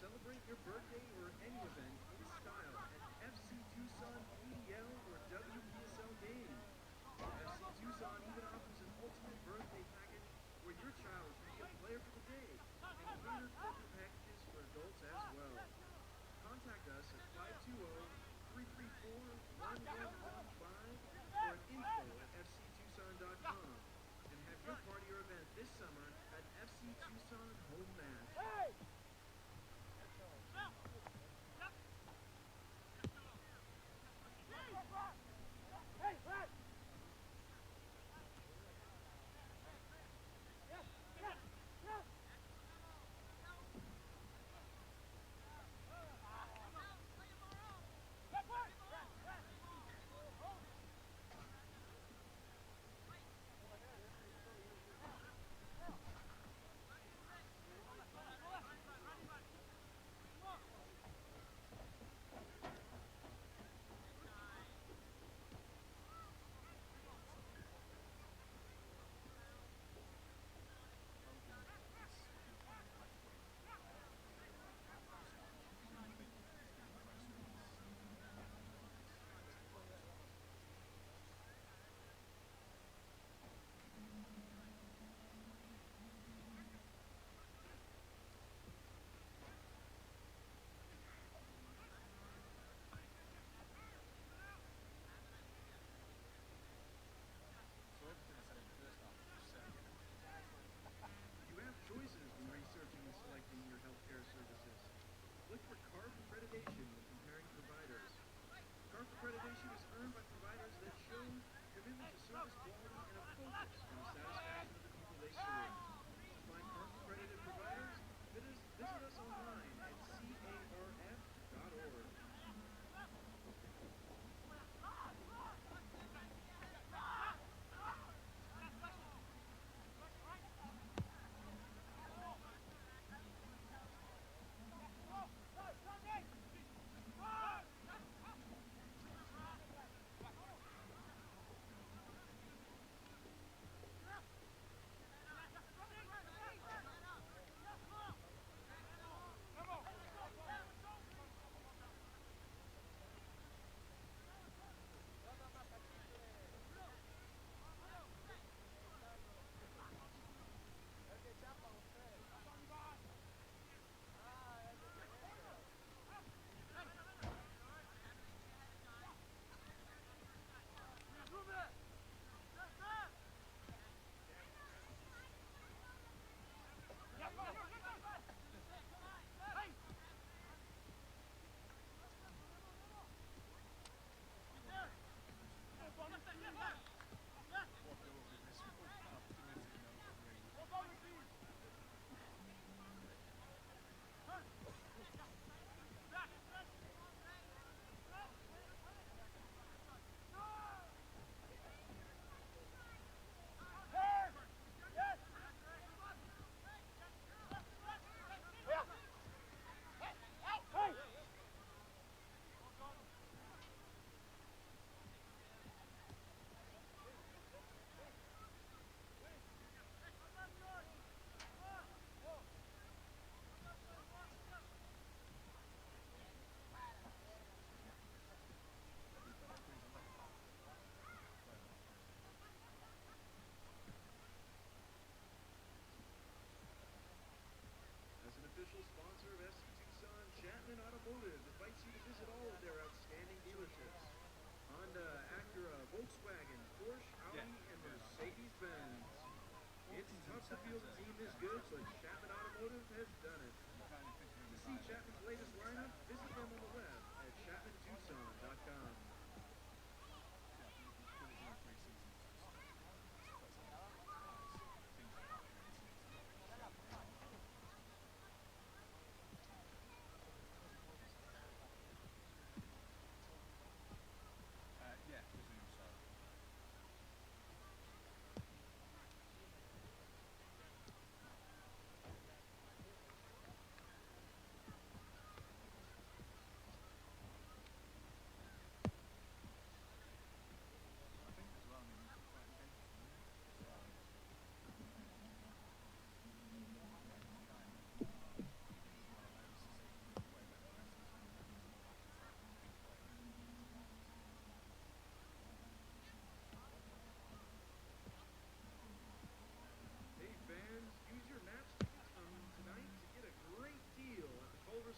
Celebrate your birthday or any event in style at FC Tucson PDL or WPSL games. FC Tucson even offers an ultimate birthday package where your child can be a player for the day and catered corporate packages for adults as well. Contact us at 520-334-1115 or at info@fctucson.com and have your party or event this summer at FC Tucson Home Match. You have choices when researching and selecting your healthcare services. Look for CARF accreditation when comparing providers. CARF accreditation is earned by providers that show commitment to service quality and a focus on the satisfaction of the people they serve. To find CARF accredited providers, visit us online at carf.org. to field a team this good, but Chapman Automotive has done it. To see Chapman's latest lineup, visit them on the web at chapmantucson.com.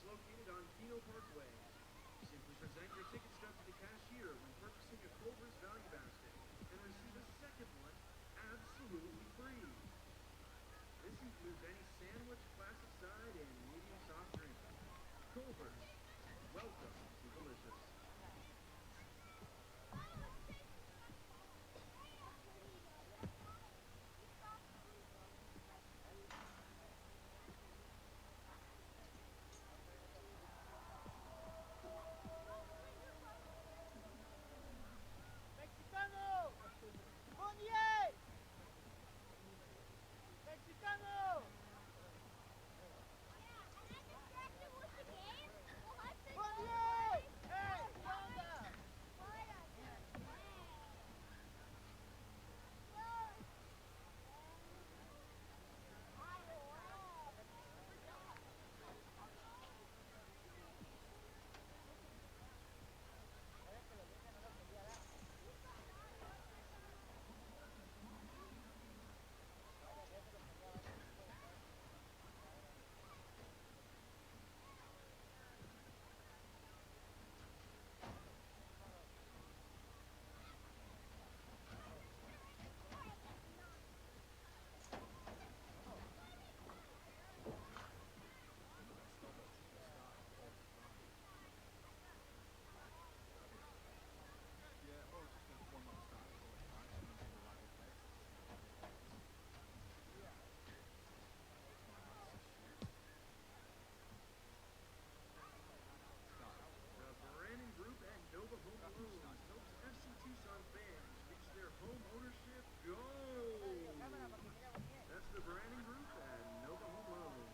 Located on Keno Parkway. Simply present your ticket stub to the cashier when purchasing a Culver's Value Basket and receive a second one absolutely free. This includes any sandwich, classic side, and medium soft drink. Culver's, welcome to delicious. Tucson fans reach their home ownership goal. That's the branding group and Nova Home Loan.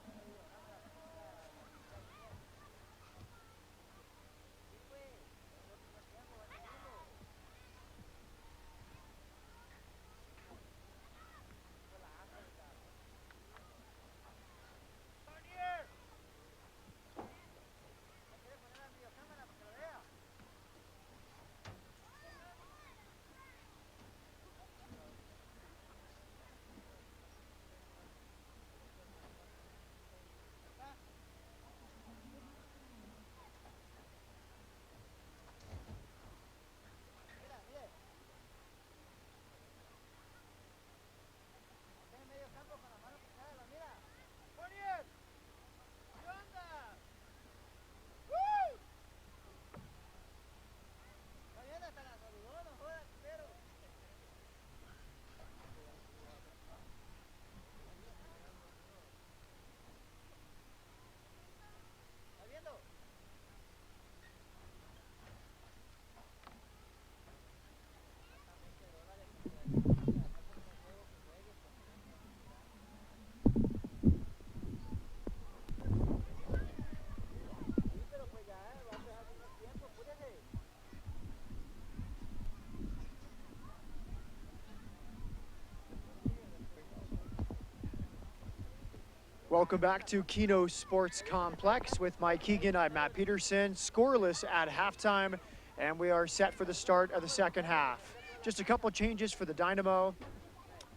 Welcome back to Keno Sports Complex with Mike Keegan. I'm Matt Peterson. Scoreless at halftime, and we are set for the start of the second half. Just a couple changes for the Dynamo.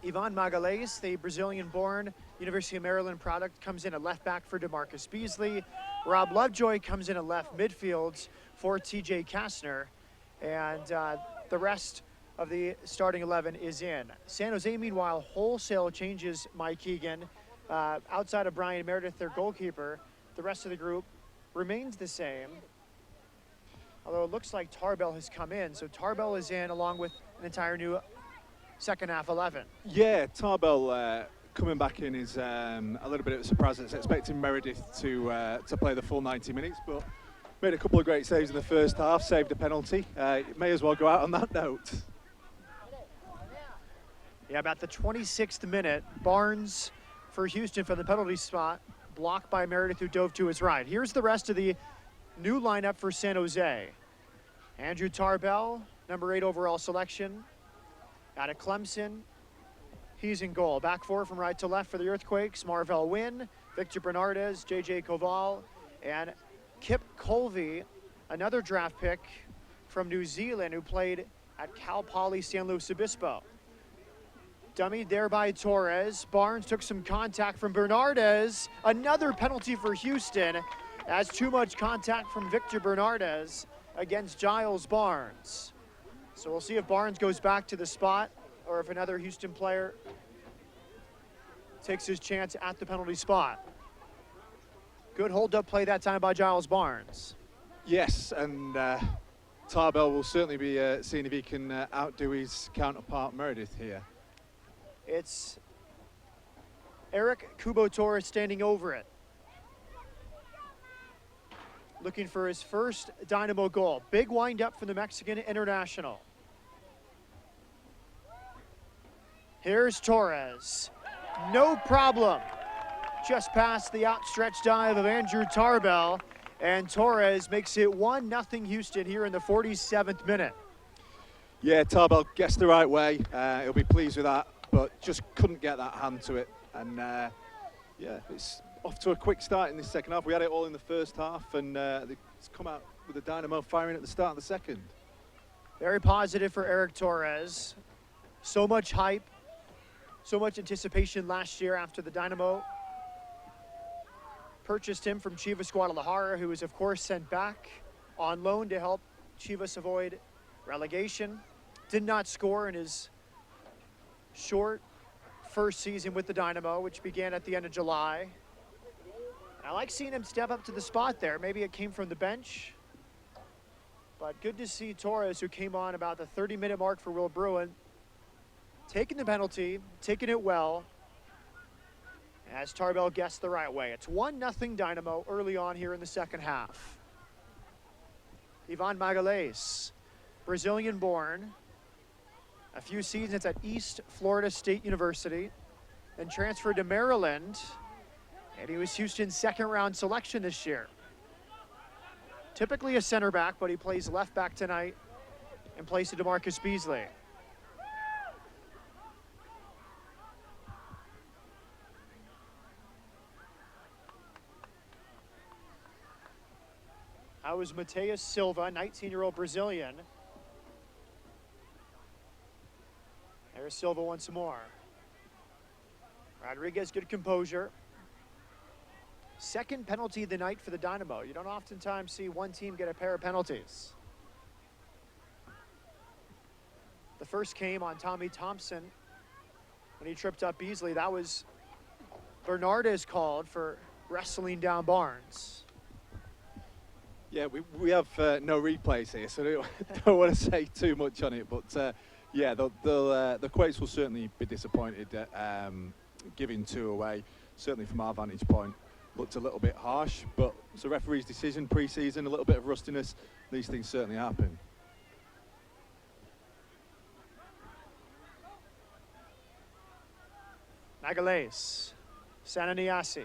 Ivan Magalhães, the Brazilian-born University of Maryland product, comes in at left back for DeMarcus Beasley. Rob Lovejoy comes in at left midfield for TJ Kastner. And the rest of the starting 11 is in. San Jose, meanwhile, wholesale changes Mike Egan. Outside of Brian Meredith, their goalkeeper, the rest of the group remains the same. Although it looks like Tarbell has come in. So Tarbell is in along with an entire new second half 11. Yeah, Tarbell coming back in is a little bit of a surprise. It's expecting Meredith to play the full 90 minutes, but made a couple of great saves in the first half, saved a penalty. It may as well go out on that note. Yeah, about the 26th minute, Barnes for Houston from the penalty spot, blocked by Meredith, who dove to his right. Here's the rest of the new lineup for San Jose. Andrew Tarbell, number 8 overall selection. Out of Clemson, he's in goal. Back four from right to left for the Earthquakes. Marvell Wynn, Victor Bernardez, J.J. Koval, and Kip Colvey, another draft pick from New Zealand who played at Cal Poly San Luis Obispo. Dummied there by Torres. Barnes took some contact from Bernardez. Another penalty for Houston, as too much contact from Victor Bernardez against Giles Barnes. So we'll see if Barnes goes back to the spot or if another Houston player takes his chance at the penalty spot. Good hold-up play that time by Giles Barnes. Yes, and Tarbell will certainly be seeing if he can outdo his counterpart Meredith here. It's Eric Kubo-Torres standing over it, looking for his first Dynamo goal. Big wind-up from the Mexican international. Here's Torres. No problem. Just past the outstretched dive of Andrew Tarbell, and Torres makes it 1-0 Houston here in the 47th minute. Yeah, Tarbell gets the right way. He'll be pleased with that, but just couldn't get that hand to it. And yeah, it's off to a quick start in this second half. We had it all in the first half, and it's come out with the Dynamo firing at the start of the second. Very positive for Eric Torres. So much hype, so much anticipation last year after the Dynamo purchased him from Chivas Guadalajara, who was, of course, sent back on loan to help Chivas avoid relegation. Did not score in his short first season with the Dynamo, which began at the end of July. I like seeing him step up to the spot there. Maybe it came from the bench, but good to see Torres, who came on about the 30-minute mark for Will Bruin, taking the penalty, taking it well, as Tarbell guessed the right way. It's 1-0 Dynamo early on here in the second half. Ivan Magalhães, Brazilian-born, a few seasons at East Florida State University, then transferred to Maryland, and he was Houston's second-round selection this year. Typically a center back, but he plays left back tonight in place of DeMarcus Beasley. That was Mateus Silva, 19-year-old Brazilian. There's Silva once more. Rodriguez, good composure. Second penalty of the night for the Dynamo. You don't oftentimes see one team get a pair of penalties. The first came on Tommy Thompson when he tripped up Beasley. That was Bernardez called for wrestling down Barnes. Yeah, we have no replays here, so don't want to say too much on it. But yeah, the Quakes will certainly be disappointed at giving two away. Certainly from our vantage point, looked a little bit harsh, but it's a referee's decision. Pre-season, a little bit of rustiness. These things certainly happen. Magalhães, Sananiasi.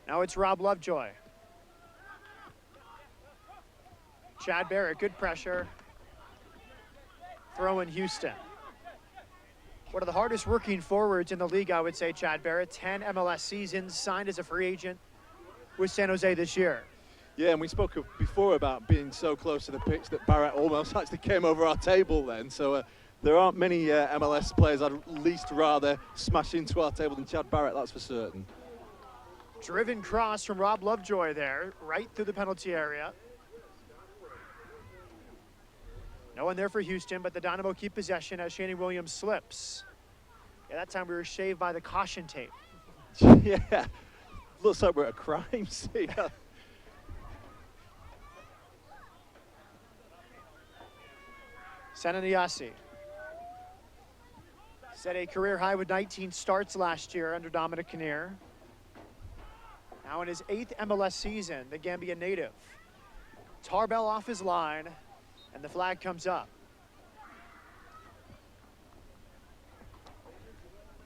Now it's Rob Lovejoy. Chad Barrett, good pressure. Throw in Houston. One of the hardest working forwards in the league, I would say, Chad Barrett. 10 MLS seasons, signed as a free agent with San Jose this year. Yeah, and we spoke before about being so close to the pitch that Barrett almost actually came over our table then. So there aren't many MLS players I'd least rather smash into our table than Chad Barrett, that's for certain. Driven cross from Rob Lovejoy there, right through the penalty area. No one there for Houston, but the Dynamo keep possession as Shannon Williams slips. Yeah, that time we were shaved by the caution tape. Yeah, looks like we're at a crime scene. Sananiasi set a career high with 19 starts last year under Dominic Kinnear. Now in his 8th MLS season, the Gambian native. Tarbell off his line, and the flag comes up.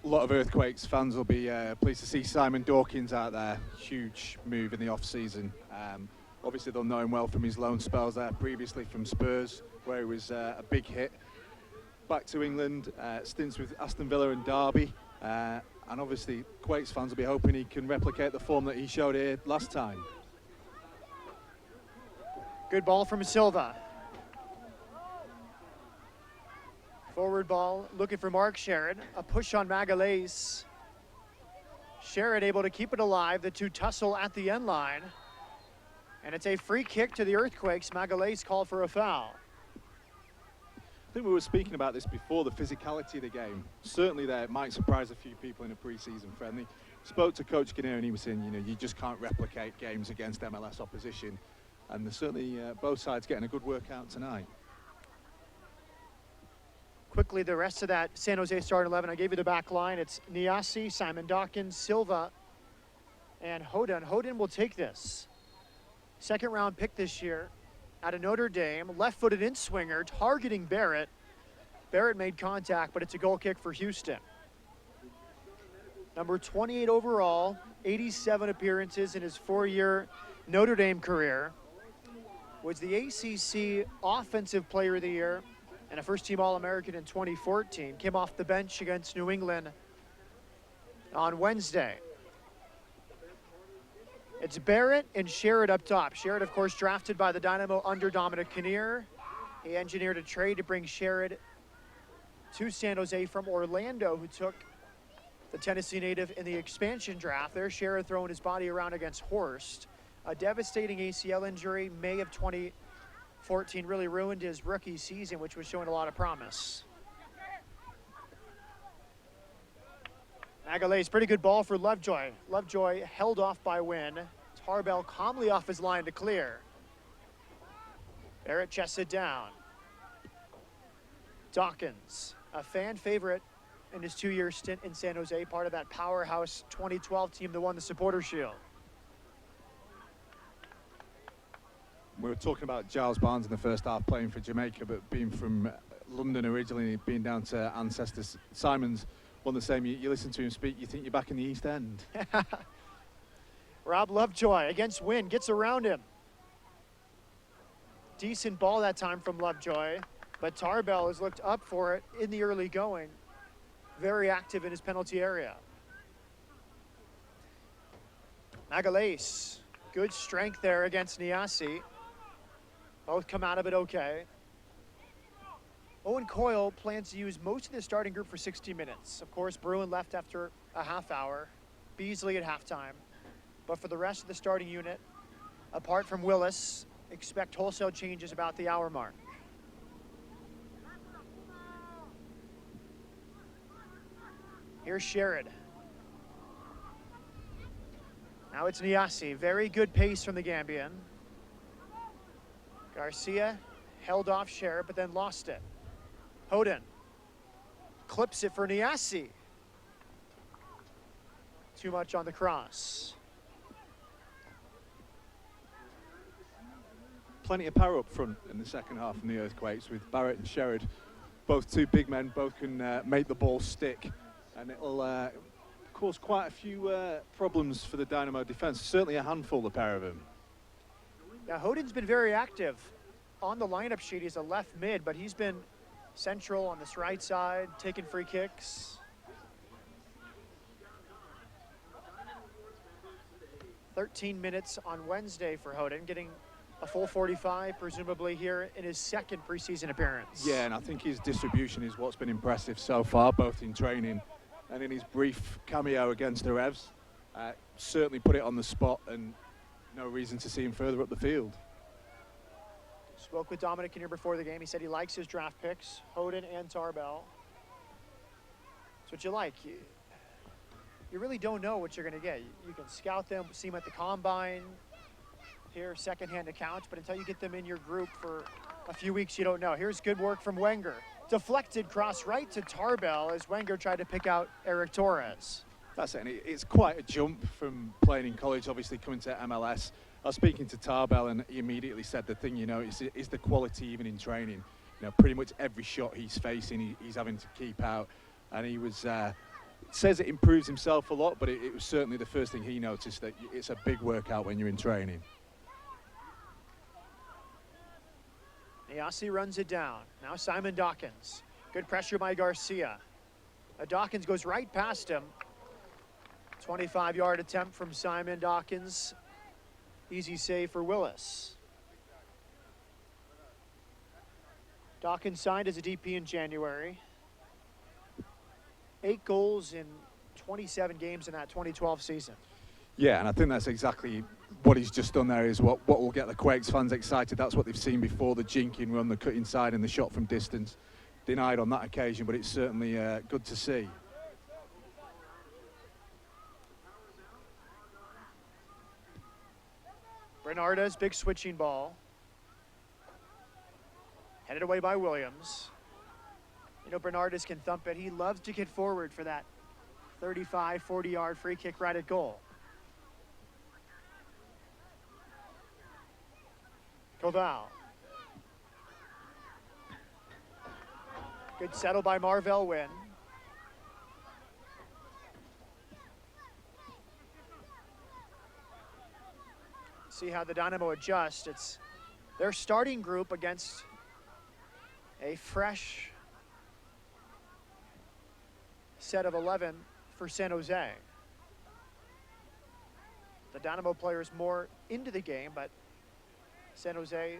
A lot of Earthquakes fans will be pleased to see Simon Dawkins out there. Huge move in the off-season. Obviously, they'll know him well from his loan spells there previously from Spurs, where he was a big hit. Back to England, stints with Aston Villa and Derby. And obviously, Quakes fans will be hoping he can replicate the form that he showed here last time. Good ball from Silva. Forward ball, looking for Mark Sherrod. A push on Magalhaes. Sherrod able to keep it alive. The two tussle at the end line. And it's a free kick to the Earthquakes. Magalhaes called for a foul. I think we were speaking about this before, the physicality of the game. Certainly there, it might surprise a few people in a pre-season friendly. Spoke to Coach Kinnear and he was saying, you know, you just can't replicate games against MLS opposition. And there's certainly both sides getting a good workout tonight. Quickly, the rest of that San Jose starting 11. I gave you the back line. It's Niasi, Simon Dawkins, Silva, and Hoden. Hoden will take this. Second round pick this year out of Notre Dame. Left-footed in-swinger, targeting Barrett. Barrett made contact, but it's a goal kick for Houston. Number 28 overall, 87 appearances in his 4-year Notre Dame career. Was the ACC Offensive Player of the Year and a first-team All-American in 2014. Came off the bench against New England on Wednesday. It's Barrett and Sherrod up top. Sherrod, of course, drafted by the Dynamo under Dominic Kinnear. He engineered a trade to bring Sherrod to San Jose from Orlando, who took the Tennessee native in the expansion draft. There's Sherrod throwing his body around against Horst. A devastating ACL injury, May of 2014, really ruined his rookie season, which was showing a lot of promise. Magalhaes, pretty good ball for Lovejoy. Lovejoy held off by Wynn. Tarbell calmly off his line to clear. Barrett chests it down. Dawkins, a fan favorite in his 2-year stint in San Jose, part of that powerhouse 2012 team that won the Supporter Shield. We were talking about Giles Barnes in the first half playing for Jamaica, but being from London originally, being down to ancestors. Simon's one the same. You listen to him speak, you think you're back in the East End. Rob Lovejoy against Wynn, gets around him. Decent ball that time from Lovejoy, but Tarbell has looked up for it in the early going. Very active in his penalty area. Magalhaes, good strength there against Niasi. Both come out of it okay. Owen Coyle plans to use most of the starting group for 60 minutes. Of course, Bruin left after a half hour. Beasley at halftime. But for the rest of the starting unit, apart from Willis, expect wholesale changes about the hour mark. Here's Sherrod. Now it's Niasi. Very good pace from the Gambian. Garcia held off Sherrod, but then lost it. Hoden clips it for Niasi. Too much on the cross. Plenty of power up front in the second half from the Earthquakes with Barrett and Sherrod. Both two big men, both can make the ball stick. And it'll cause quite a few problems for the Dynamo defense. Certainly a handful, the pair of them. Yeah, Hoden's been very active on the lineup sheet. He's a left mid, but he's been central on this right side, taking free kicks. 13 minutes on Wednesday for Hoden, getting a full 45, presumably here in his second preseason appearance. Yeah, and I think his distribution is what's been impressive so far, both in training and in his brief cameo against the Revs. Certainly put it on the spot, and no reason to see him further up the field. Spoke with Dominic in here before the game. He said he likes his draft picks, Hoden and Tarbell. That's what you like. You really don't know what you're going to get. You can scout them, see them at the combine, hear secondhand accounts, but until you get them in your group for a few weeks, you don't know. Here's good work from Wenger. Deflected cross right to Tarbell as Wenger tried to pick out Eric Torres. That's it, and it's quite a jump from playing in college, obviously coming to MLS. I was speaking to Tarbell and he immediately said the thing, you know, is the quality even in training. You know, pretty much every shot he's facing, he's having to keep out. And he was, says it improves himself a lot, but it was certainly the first thing he noticed, that it's a big workout when you're in training. Niasi runs it down. Now Simon Dawkins. Good pressure by Garcia. Dawkins goes right past him. 25-yard attempt from Simon Dawkins. Easy save for Willis. Dawkins signed as a DP in January. 8 goals in 27 games in that 2012 season. Yeah, and I think that's exactly what he's just done there, is what will get the Quakes fans excited. That's what they've seen before, the jinking run, the cut inside and the shot from distance. Denied on that occasion, but it's certainly good to see. Bernardes, big switching ball. Headed away by Williams. You know, Bernardes can thump it. He loves to get forward for that 35, 40-yard free kick right at goal. Koval. Good settle by Marvell Wynn. See how the Dynamo adjust. It's their starting group against a fresh set of 11 for San Jose. The Dynamo players more into the game, but San Jose,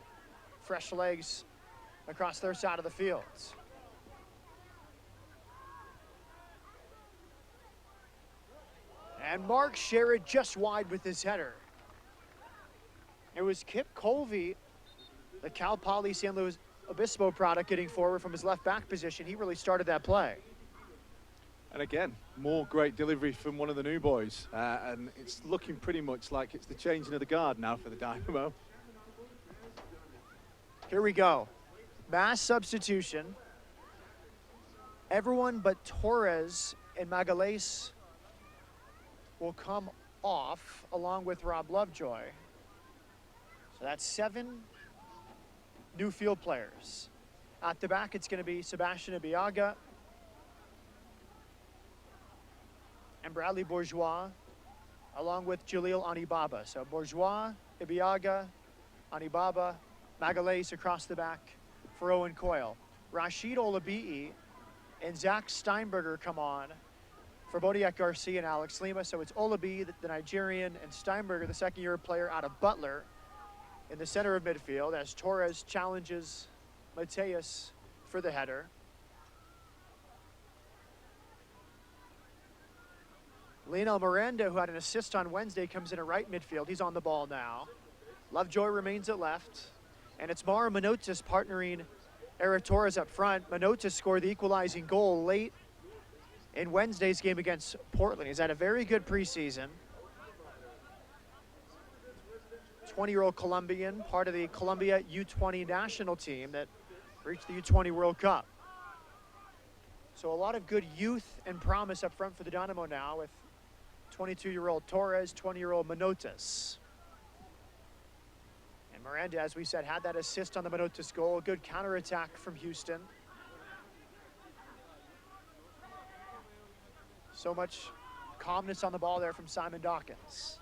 fresh legs across their side of the fields. And Mark Sherrod just wide with his header. It was Kip Colvey, the Cal Poly San Luis Obispo product, getting forward from his left back position. He really started that play. And again, more great delivery from one of the new boys. And it's looking pretty much like it's the changing of the guard now for the Dynamo. Here we go. Mass substitution. Everyone but Torres and Magalhaes will come off along with Rob Lovejoy. So that's 7 new field players. At the back, it's going to be Sebastian Ibiaga and Bradley Bourgeois, along with Jalil Anibaba. So Bourgeois, Ibiaga, Anibaba, Magalhaes across the back for Owen Coyle. Rashid Olabi'i and Zach Steinberger come on for Bodiak Garcia and Alex Lima. So it's Olabi'i, the Nigerian, and Steinberger, the second-year player out of Butler, in the center of midfield as Torres challenges Mateus for the header. Lionel Miranda, who had an assist on Wednesday, comes in at right midfield. He's on the ball now. Lovejoy remains at left. And it's Mara Manotas partnering Eric Torres up front. Manotas scored the equalizing goal late in Wednesday's game against Portland. He's had a very good preseason. 20-year-old Colombian, part of the Colombia U20 national team that reached the U20 World Cup. So a lot of good youth and promise up front for the Dynamo now, with 22-year-old Torres, 20-year-old Manotas. And Miranda, as we said, had that assist on the Manotas goal. A good counterattack from Houston. So much calmness on the ball there from Simon Dawkins.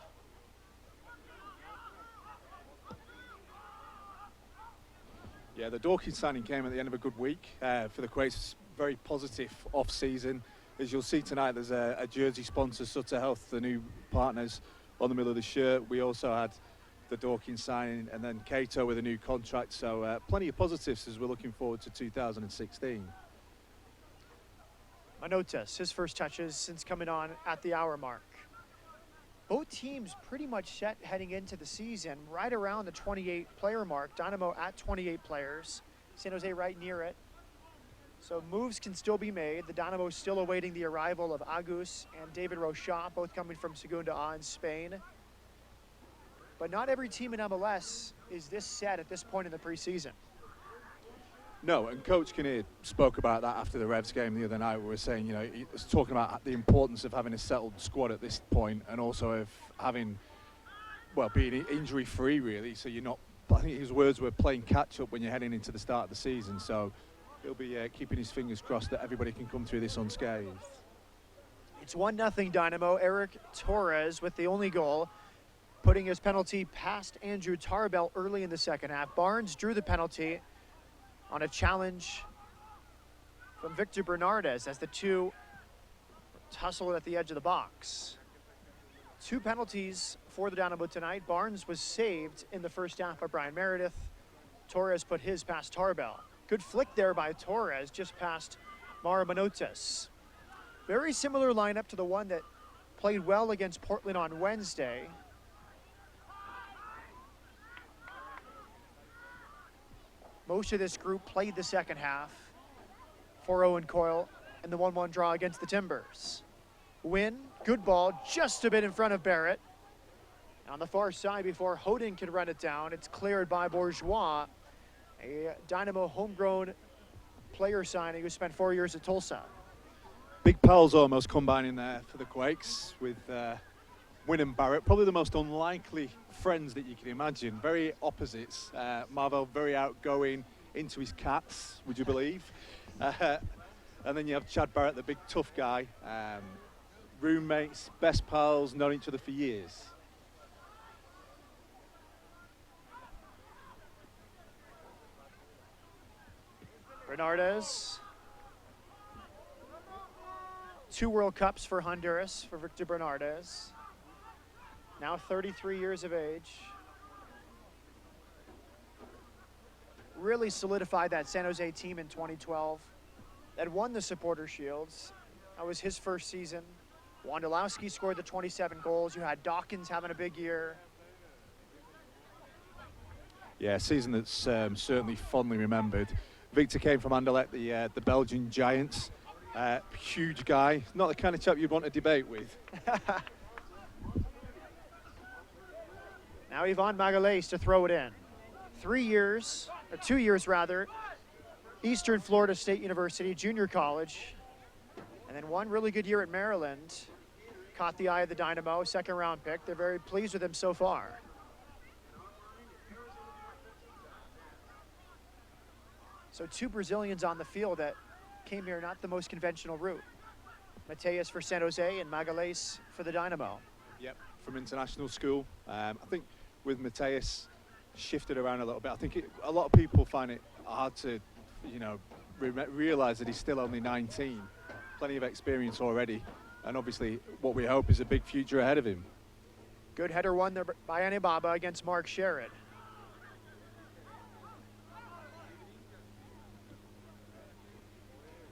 Yeah, the Dawkins signing came at the end of a good week for the Quakes. Very positive off-season. As you'll see tonight, there's a jersey sponsor, Sutter Health, the new partners on the middle of the shirt. We also had the Dawkins signing, and then Cato with a new contract. So plenty of positives as we're looking forward to 2016. Manotas, his first touches since coming on at the hour mark. Both teams pretty much set heading into the season, right around the 28 player mark. Dynamo at 28 players, San Jose right near it. So moves can still be made. The Dynamo is still awaiting the arrival of Agus and David Rochat, both coming from Segunda A in Spain. But not every team in MLS is this set at this point in the preseason. No, and Coach Kinnear spoke about that after the Revs game the other night. We were saying, you know, he was talking about the importance of having a settled squad at this point, and also of having, well, being injury-free, really. So you're not, I think his words were playing catch-up when you're heading into the start of the season. So he'll be keeping his fingers crossed that everybody can come through this unscathed. It's 1-0 Dynamo. Eric Torres with the only goal, putting his penalty past Andrew Tarbell early in the second half. Barnes drew the penalty on a challenge from Victor Bernardes as the two tussled at the edge of the box. 2 penalties for the Dynamo tonight. Barnes was saved in the first half by Brian Meredith. Torres put his past Tarbell. Good flick there by Torres, just past Mara Manotas. Very similar lineup to the one that played well against Portland on Wednesday. Most of this group played the second half for Owen Coyle and the 1-1 draw against the Timbers. Win, good ball, just a bit in front of Barrett. On the far side before Hoden can run it down, it's cleared by Bourgeois, a Dynamo homegrown player signing who spent 4 years at Tulsa. Big pals almost combining there for the Quakes with Wynn and Barrett, probably the most unlikely friends that you can imagine. Very opposites. Marvel very outgoing, into his cats, would you believe? And then you have Chad Barrett, the big tough guy. Roommates, best pals, known each other for years. Bernardes. 2 World Cups for Honduras for Victor Bernardes. Now 33 years of age. Really solidified that San Jose team in 2012 that won the Supporter Shields. That was his first season. Wondolowski scored the 27 goals. You had Dawkins having a big year. Yeah, a season that's certainly fondly remembered. Victor came from Anderlecht, the Belgian Giants. Huge guy, not the kind of chap you'd want to debate with. Now Ivan Magalhaes to throw it in. 3 years, or 2 years rather, Eastern Florida State University, junior college. And then 1 really good year at Maryland. Caught the eye of the Dynamo, 2nd round pick. They're very pleased with him so far. So 2 Brazilians on the field that came here not the most conventional route. Mateus for San Jose and Magalhaes for the Dynamo. Yep, from international school. I think with Mateus, shifted around a little bit. I think a lot of people find it hard to, you know, realize that he's still only 19. Plenty of experience already. And obviously what we hope is a big future ahead of him. Good header won there by Anibaba against Mark Sherrod.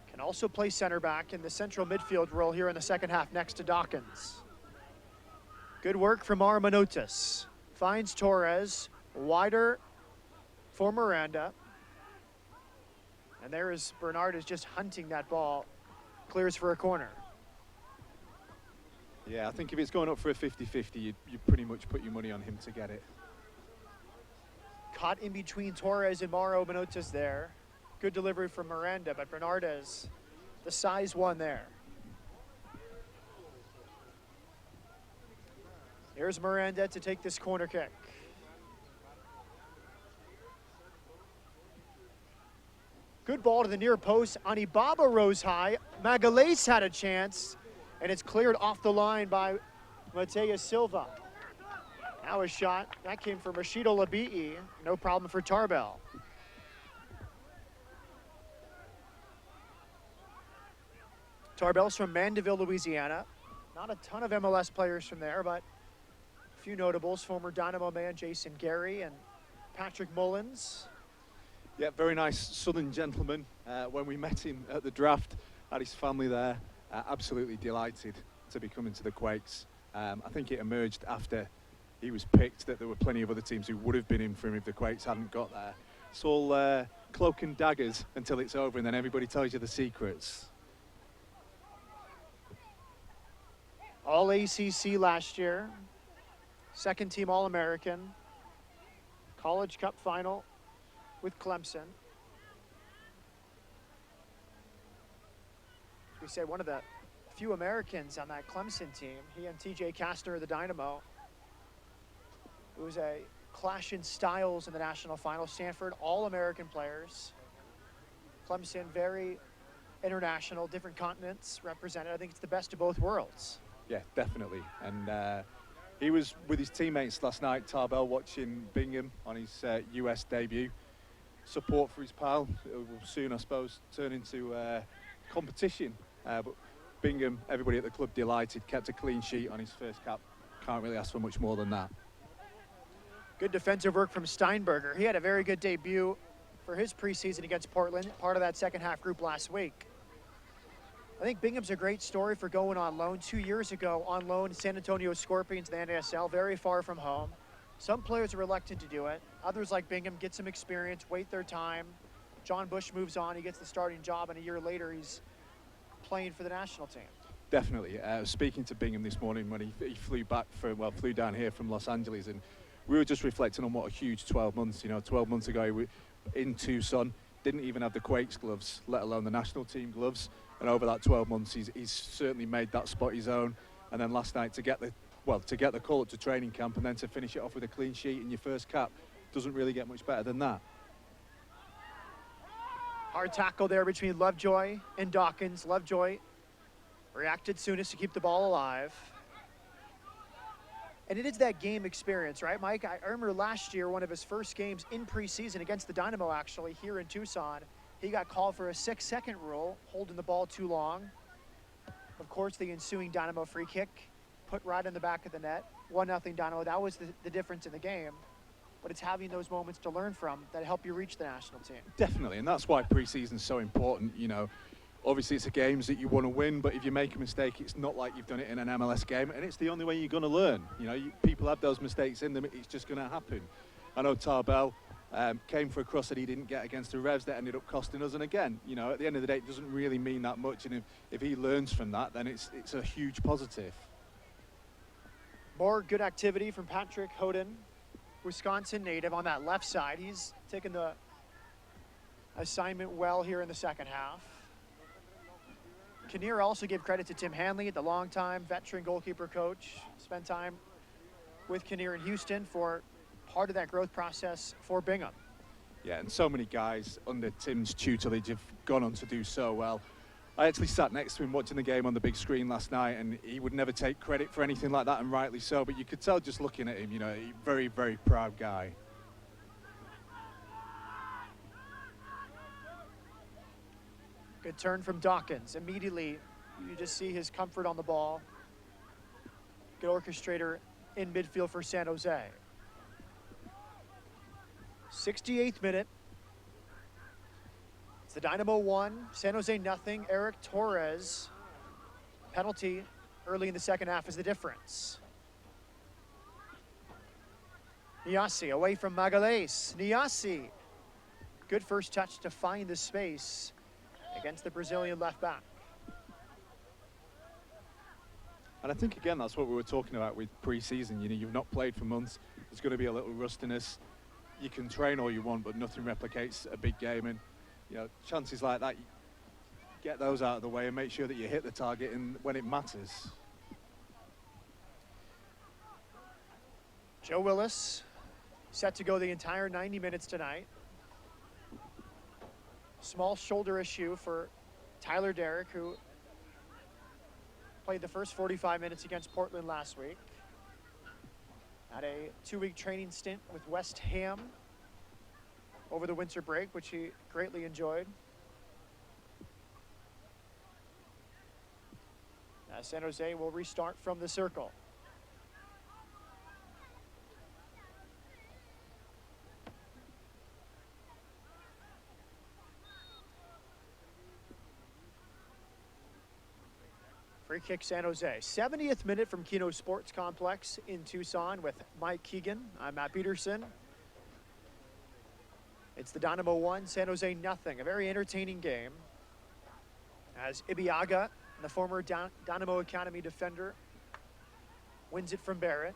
Can also play center back in the central midfield role here in the second half next to Dawkins. Good work from Mara Manotas. Finds Torres, wider for Miranda. And there is Bernard is just hunting that ball. Clears for a corner. Yeah, I think if it's going up for a 50-50, you pretty much put your money on him to get it. Caught in between Torres and Mauro Manotas there. Good delivery from Miranda, but Bernardes, the size one there. Here's Miranda to take this corner kick. Good ball to the near post. Anibaba rose high. Magalhaes had a chance, and it's cleared off the line by Mateus Silva. Now a shot. That came from Rashido Labi'i. No problem for Tarbell. Tarbell's from Mandeville, Louisiana. Not a ton of MLS players from there, but a few notables. Former Dynamo man Jason Gary and Patrick Mullins. Yeah, very nice southern gentleman. When we met him at the draft, had his family there. Absolutely delighted to be coming to the Quakes. I think it emerged after he was picked that there were plenty of other teams who would have been in for him if the Quakes hadn't got there. It's all cloak and daggers until it's over, and then everybody tells you the secrets. All ACC last year, second team All-American, College Cup final with Clemson. We say one of the few Americans on that Clemson team. He and TJ Kastner of the Dynamo. It was a clash in styles in the national final. Stanford, all-American players. Clemson, very international, different continents represented. I think it's the best of both worlds. Yeah, definitely. And he was with his teammates last night, Tarbell, watching Bingham on his US debut. Support for his pal. It will soon, I suppose, turn into competition. But Bingham, everybody at the club delighted, kept a clean sheet on his first cap. Can't really ask for much more than that. Good defensive work from Steinberger. He had a very good debut for his preseason against Portland, part of that second half group last week. I think Bingham's a great story for going on loan. 2 years ago, on loan, San Antonio Scorpions, the NASL, very far from home. Some players are reluctant to do it. Others, like Bingham, get some experience, wait their time. John Bush moves on, he gets the starting job, and a year later, he's playing for the national team. Definitely. Speaking to Bingham this morning when he flew back flew down here from Los Angeles, and we were just reflecting on what a huge 12 months, 12 months ago he was in Tucson, didn't even have the Quakes gloves, let alone the national team gloves. And over that 12 months, he's certainly made that spot his own. And then last night to get the call up to training camp and then to finish it off with a clean sheet in your first cap, doesn't really get much better than that. Hard tackle there between Lovejoy and Dawkins. Lovejoy reacted soonest to keep the ball alive. And it is that game experience, right, Mike? I remember last year, one of his first games in preseason against the Dynamo, actually, here in Tucson, he got called for a 6-second rule, holding the ball too long. Of course, the ensuing Dynamo free kick, put right in the back of the net, 1-0 Dynamo. That was the difference in the game. But it's having those moments to learn from that help you reach the national team. Definitely, and that's why preseason's so important, Obviously, it's a games that you want to win, but if you make a mistake, it's not like you've done it in an MLS game, and it's the only way you're going to learn. People have those mistakes in them, it's just going to happen. I know Tarbell came for a cross that he didn't get against the Revs that ended up costing us, and again, at the end of the day, it doesn't really mean that much, and if he learns from that, then it's a huge positive. More good activity from Patrick Hoden, Wisconsin native on that left side. He's taken the assignment well here in the second half. Kinnear also gave credit to Tim Hanley, the longtime veteran goalkeeper coach. Spent time with Kinnear in Houston for part of that growth process for Bingham. Yeah, and so many guys under Tim's tutelage have gone on to do so well. I actually sat next to him watching the game on the big screen last night, and he would never take credit for anything like that, and rightly so, but you could tell just looking at him, a very, very proud guy. Good turn from Dawkins. Immediately, you just see his comfort on the ball. Good orchestrator in midfield for San Jose. 68th minute. It's the Dynamo 1, San Jose nothing. Eric Torres, penalty early in the second half is the difference. Niasi away from Magalhaes. Niasi, good first touch to find the space against the Brazilian left back. And I think, again, that's what we were talking about with pre-season. You've not played for months. There's going to be a little rustiness. You can train all you want, but nothing replicates a big game. And, chances like that, you get those out of the way and make sure that you hit the target when it matters. Joe Willis set to go the entire 90 minutes tonight. Small shoulder issue for Tyler Derrick, who played the first 45 minutes against Portland last week. Had a 2-week training stint with West Ham over the winter break, which he greatly enjoyed. San Jose will restart from the circle. Free kick San Jose. 70th minute from Keno Sports Complex in Tucson with Mike Keegan. I'm Matt Peterson. It's the Dynamo 1, San Jose nothing. A very entertaining game as Ibiaga, the former Dynamo Academy defender, wins it from Barrett.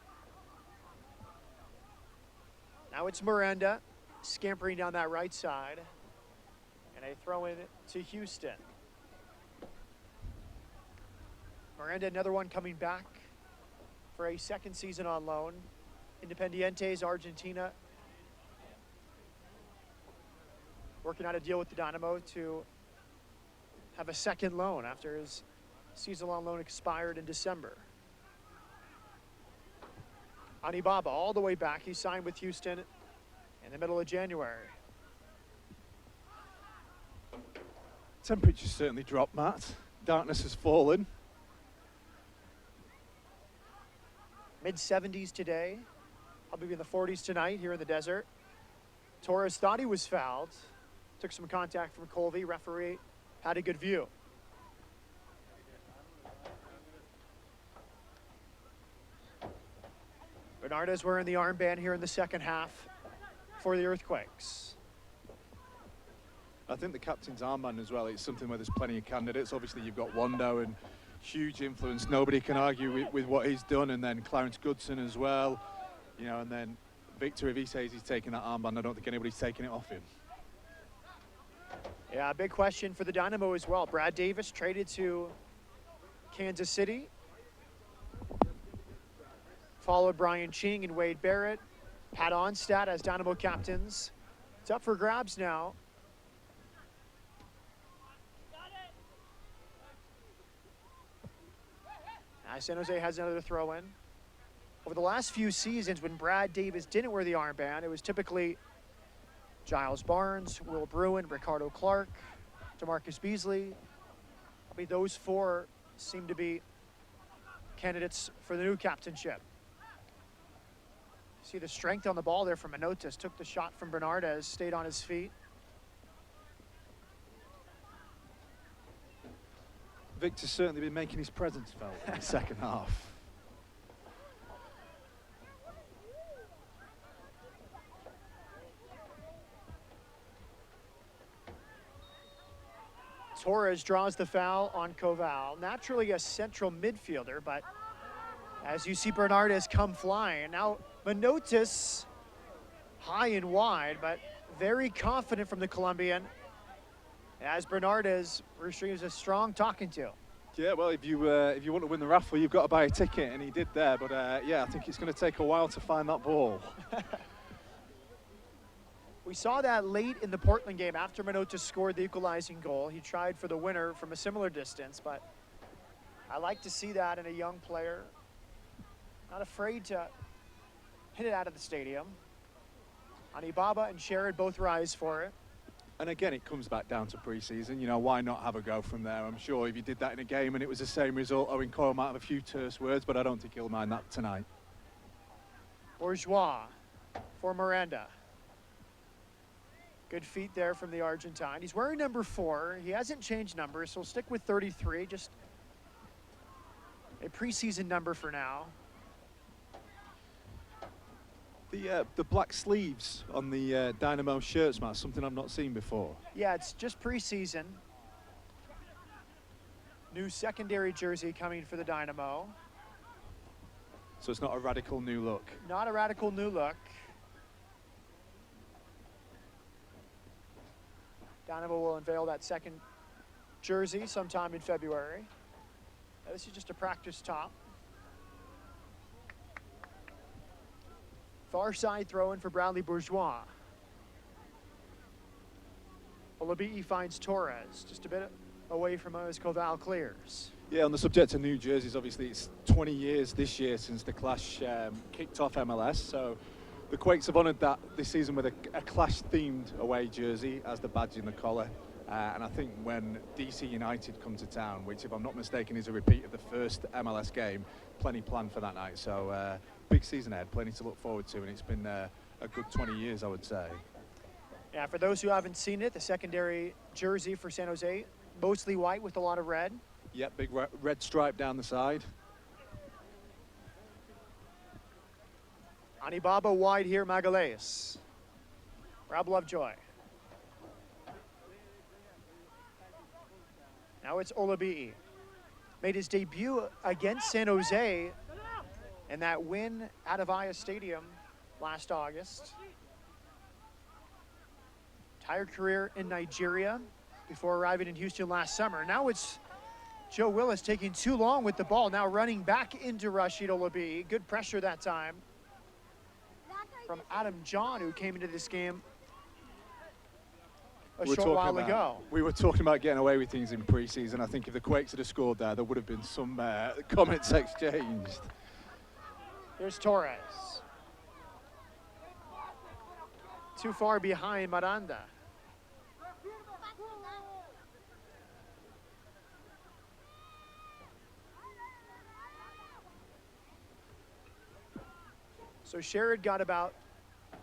Now it's Miranda scampering down that right side. And a throw in to Houston. Miranda, another one coming back for a second season on loan. Independientes, Argentina, working out a deal with the Dynamo to have a second loan after his season-long loan expired in December. Anibaba all the way back. He signed with Houston in the middle of January. Temperature's certainly dropped, Matt. Darkness has fallen. Mid-70s today. Probably be in the 40s tonight here in the desert. Torres thought he was fouled. Took some contact from Colby. Referee had a good view. Bernardo's wearing the armband here in the second half for the Earthquakes. I think the captain's armband as well, it's something where there's plenty of candidates. Obviously, you've got Wondo and huge influence. Nobody can argue with what he's done. And then Clarence Goodson as well. You know, and then Victor, if he says he's taking that armband, I don't think anybody's taking it off him. Yeah, big question for the Dynamo as well. Brad Davis traded to Kansas City. Followed Brian Ching and Wade Barrett. Pat Onstad as Dynamo captains. It's up for grabs now. San Jose has another throw in. Over the last few seasons, when Brad Davis didn't wear the armband, it was typically Giles Barnes, Will Bruin, Ricardo Clark, DeMarcus Beasley. Probably those four seem to be candidates for the new captainship. See the strength on the ball there from Manotas. Took the shot from Bernardes, stayed on his feet. Victor's certainly been making his presence felt in the second half. Torres draws the foul on Koval. Naturally a central midfielder, but as you see Bernardes come flying. Now Manotas high and wide, but very confident from the Colombian. As Bernardes receives a strong talking to. Yeah, well, if you want to win the raffle, you've got to buy a ticket, and he did there. But yeah, I think it's going to take a while to find that ball. We saw that late in the Portland game after Manotas scored the equalizing goal. He tried for the winner from a similar distance, but I like to see that in a young player. Not afraid to hit it out of the stadium. Anibaba and Sherrod both rise for it. And again, it comes back down to pre-season. You know, why not have a go from there? I'm sure if you did that in a game and it was the same result, Owen Coyle might have a few terse words, but I don't think he'll mind that tonight. Bourgeois for Miranda. Good feet there from the Argentine. He's wearing number 4. He hasn't changed numbers, so he'll stick with 33. Just a preseason number for now. The black sleeves on the Dynamo shirts, Matt, something I've not seen before. Yeah, it's just preseason. New secondary jersey coming for the Dynamo. So it's not a radical new look. Not a radical new look. Dynamo will unveil that second jersey sometime in February. This is just a practice top. Far side throw in for Bradley Bourgeois. Olabi'i finds Torres just a bit away from him as Koval clears. Yeah, on the subject of new jerseys, obviously it's 20 years this year since the Clash kicked off MLS. So the Quakes have honoured that this season with a Clash-themed away jersey as the badge in the collar. And I think when DC United come to town, which if I'm not mistaken is a repeat of the first MLS game, plenty planned for that night. So big season ahead, plenty to look forward to, and it's been a good 20 years, I would say. Yeah, for those who haven't seen it, the secondary jersey for San Jose, mostly white with a lot of red. Yeah, big red stripe down the side. Anibaba wide here, Magalhaes. Rob Lovejoy. Now it's Olabi'i. Made his debut against San Jose in that win at Avaya Stadium last August. Entire career in Nigeria before arriving in Houston last summer. Now it's Joe Willis taking too long with the ball. Now running back into Rashid Olabi'i. Good pressure that time from Adam John, who came into this game a short while ago. We were talking about getting away with things in preseason. I think if the Quakes had scored there would have been some comments exchanged. Here's Torres. Too far behind Miranda. So Sherrod got about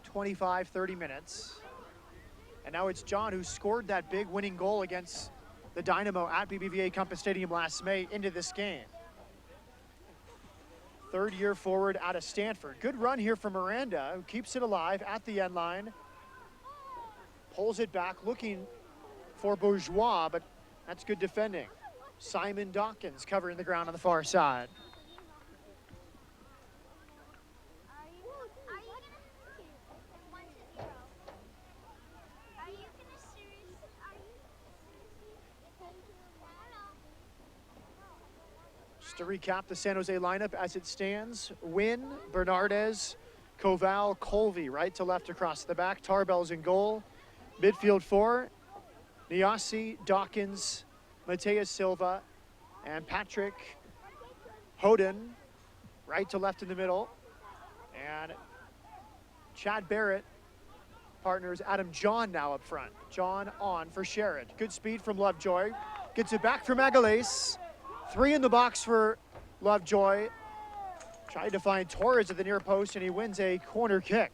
25, 30 minutes. And now it's John who scored that big winning goal against the Dynamo at BBVA Compass Stadium last May into this game. Third-year forward out of Stanford. Good run here from Miranda, who keeps it alive at the end line. Pulls it back, looking for Bourgeois, but that's good defending. Simon Dawkins covering the ground on the far side. To recap the San Jose lineup as it stands: Wynn, Bernardez, Koval, Colvey, right to left across the back. Tarbell's in goal. Midfield 4, Niasi, Dawkins, Mateus Silva, and Patrick Hoden, right to left in the middle. And Chad Barrett partners Adam John now up front. John on for Sherrod. Good speed from Lovejoy. Gets it back for Magalhaes. 3 in the box for Lovejoy. Tried to find Torres at the near post, and he wins a corner kick.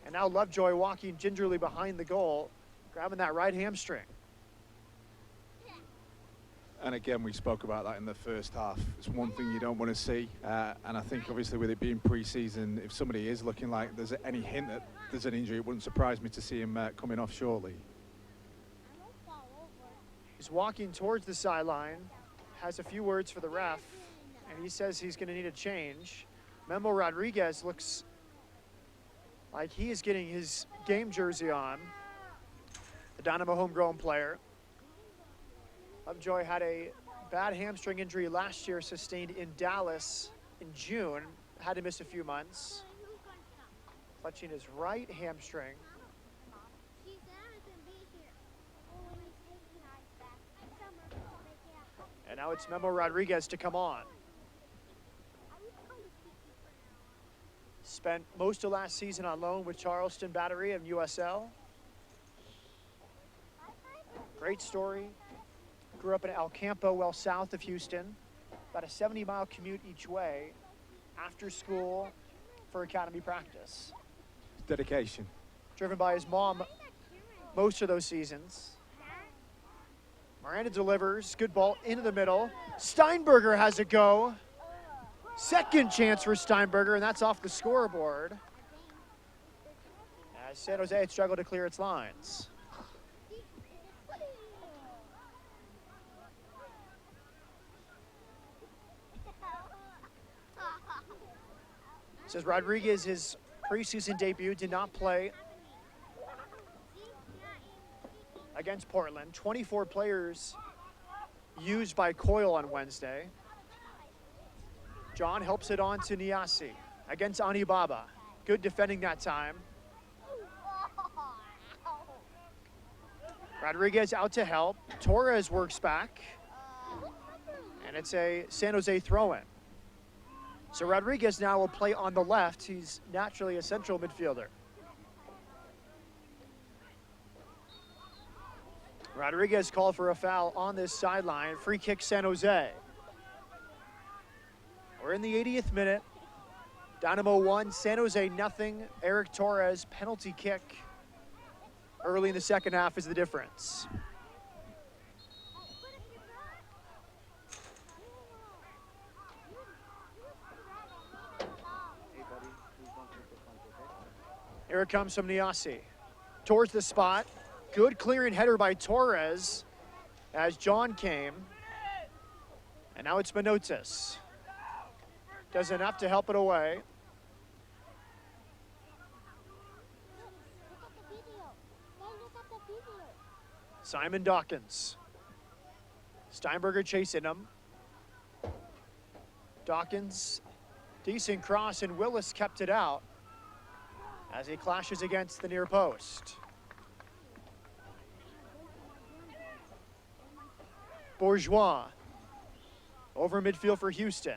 And now Lovejoy walking gingerly behind the goal, grabbing that right hamstring. And again, we spoke about that in the first half. It's one thing you don't want to see. And I think obviously with it being pre-season, if somebody is looking like there's any hint that there's an injury, it wouldn't surprise me to see him coming off shortly. He's walking towards the sideline, has a few words for the ref, and he says he's going to need a change. Memo Rodriguez looks like he is getting his game jersey on, the Dynamo homegrown player. Lovejoy had a bad hamstring injury last year, sustained in Dallas in June, had to miss a few months, clutching his right hamstring. And now it's Memo Rodriguez to come on. Spent most of last season on loan with Charleston Battery of USL. Great story. Grew up in El Campo, well south of Houston. About a 70-mile commute each way after school for academy practice. Dedication. Driven by his mom most of those seasons. Miranda delivers, good ball into the middle. Steinberger has a go. Second chance for Steinberger, and that's off the scoreboard. As San Jose had struggled to clear its lines. Says Rodriguez, his preseason debut, did not play against Portland. 24 players used by Coyle on Wednesday. John helps it on to Niasi against Anibaba. Good defending that time. Rodriguez out to help. Torres works back. And it's a San Jose throw-in. So Rodriguez now will play on the left. He's naturally a central midfielder. Rodriguez called for a foul on this sideline. Free kick San Jose. We're in the 80th minute. Dynamo 1, San Jose nothing. Eric Torres penalty kick early in the second half is the difference. Here it comes from Niasi. Towards the spot. Good clearing header by Torres as John came. And now it's Manotas. Does enough to help it away. Simon Dawkins. Steinberger chasing him. Dawkins, decent cross, and Willis kept it out as he clashes against the near post. Bourgeois over midfield for Houston.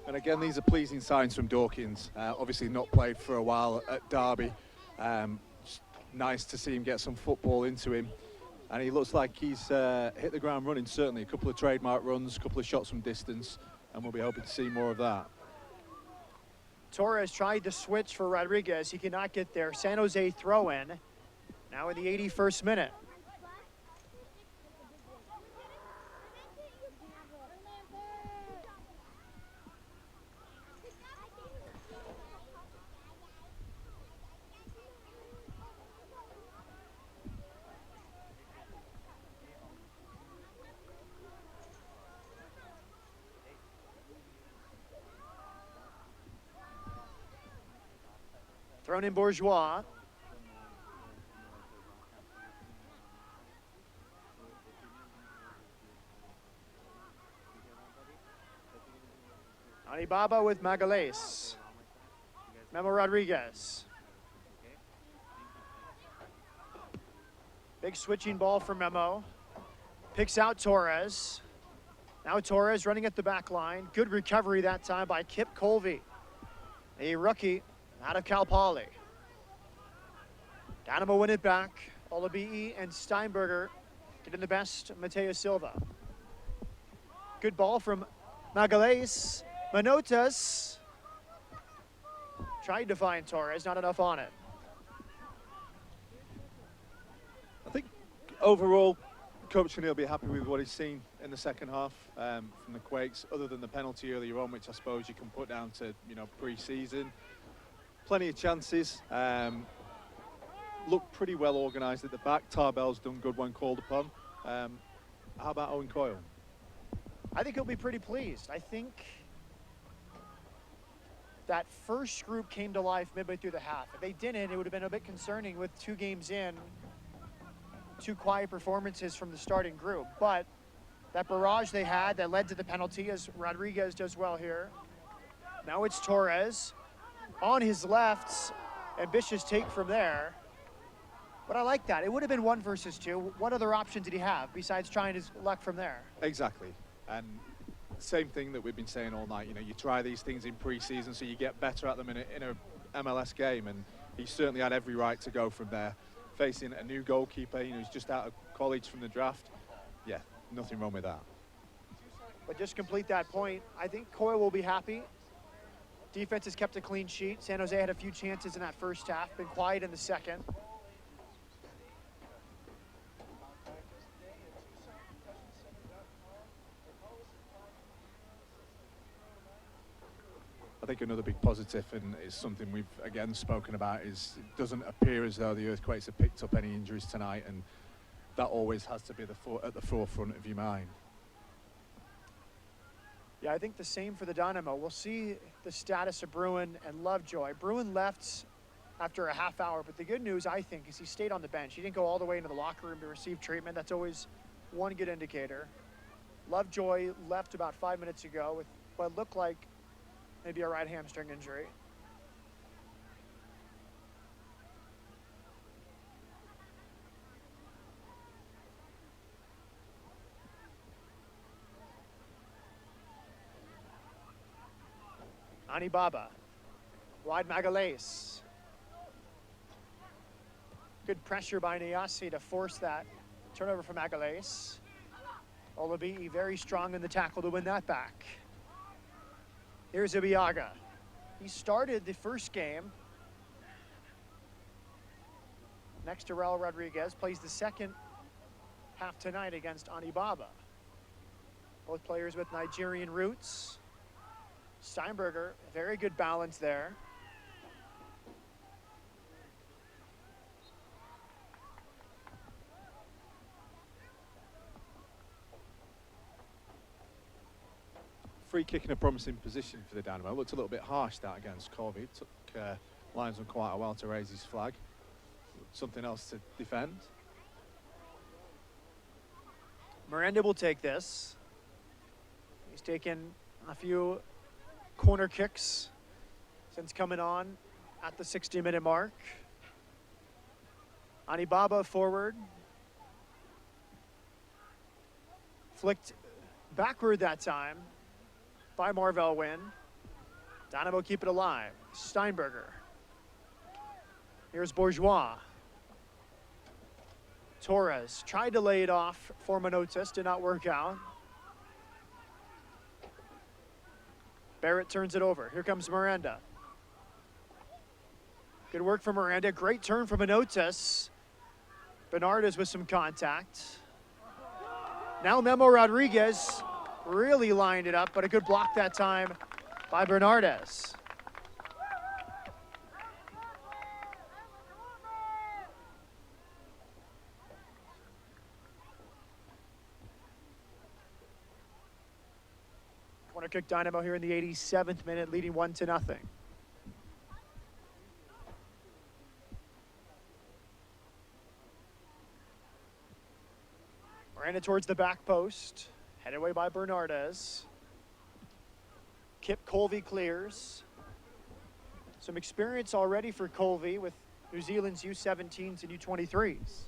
And again, these are pleasing signs from Dawkins. Obviously not played for a while at Derby. Just nice to see him get some football into him. And he looks like he's hit the ground running, certainly. A couple of trademark runs, a couple of shots from distance, and we'll be hoping to see more of that. Torres tried to switch for Rodriguez. He cannot get there. San Jose throw in. Now in the 81st minute. Thrown in Bourgeois. Alibaba with Magalhaes. Memo Rodriguez. Big switching ball for Memo. Picks out Torres. Now Torres running at the back line. Good recovery that time by Kip Colvey, a rookie out of Cal Poly. Dynamo win it back. Olabi'i and Steinberger getting the best. Mateo Silva. Good ball from Magalhaes. Manotas tried to find Torres, not enough on it. I think overall, Coach O'Neill will be happy with what he's seen in the second half from the Quakes, other than the penalty earlier on, which I suppose you can put down to, pre-season. Plenty of chances. Looked pretty well organised at the back. Tarbell's done good when called upon. How about Owen Coyle? I think he'll be pretty pleased. I think that first group came to life midway through the half. If they didn't, it would have been a bit concerning with 2 games in, 2 quiet performances from the starting group. But that barrage they had that led to the penalty, as Rodriguez does well here. Now it's Torres on his left. Ambitious take from there. But I like that. It would have been 1 versus 2. What other option did he have besides trying his luck from there? Exactly. And same thing that we've been saying all night. You try these things in pre-season so you get better at them in a MLS game. And he certainly had every right to go from there. Facing a new goalkeeper, he's just out of college from the draft. Yeah, nothing wrong with that. But just complete that point. I think Coyle will be happy. Defense has kept a clean sheet. San Jose had a few chances in that first half, been quiet in the second. I think another big positive, and it's something we've again spoken about, is it doesn't appear as though the Earthquakes have picked up any injuries tonight, and that always has to be at the forefront of your mind. Yeah, I think the same for the Dynamo. We'll see the status of Bruin and Lovejoy. Bruin left after a half hour, but the good news, I think, is he stayed on the bench. He didn't go all the way into the locker room to receive treatment. That's always one good indicator. Lovejoy left about 5 minutes ago with what looked like maybe a right hamstring injury. Anibaba, wide Magalhaes. Good pressure by Niasi to force that turnover from Magalhaes. Olabi'i very strong in the tackle to win that back. Here's Ibiaga. He started the first game. next to Raul Rodriguez, plays the second half tonight against Anibaba. Both players with Nigerian roots. Steinberger, very good balance there. Free kick in a promising position for the Dynamo. Looked a little bit harsh that against Colby. Took linesman quite a while to raise his flag. Something else to defend. Miranda will take this. He's taken a few corner kicks since coming on at the 60-minute mark. Anibaba forward. Flicked backward that time by Marvell Wynn. Dynamo keep it alive. Steinberger. Here's Bourgeois. Torres tried to lay it off for Manotas, did not work out. Barrett turns it over. Here comes Miranda. Good work from Miranda. Great turn from Manotas. Bernardes with some contact. Now Memo Rodriguez really lined it up, but a good block that time by Bernardes. Corner kick Dynamo here in the 87th minute, leading 1-0. Miranda towards the back post, headed away by Bernardes. Kip Colvey clears. Some experience already for Colvey with New Zealand's U17s and U23s.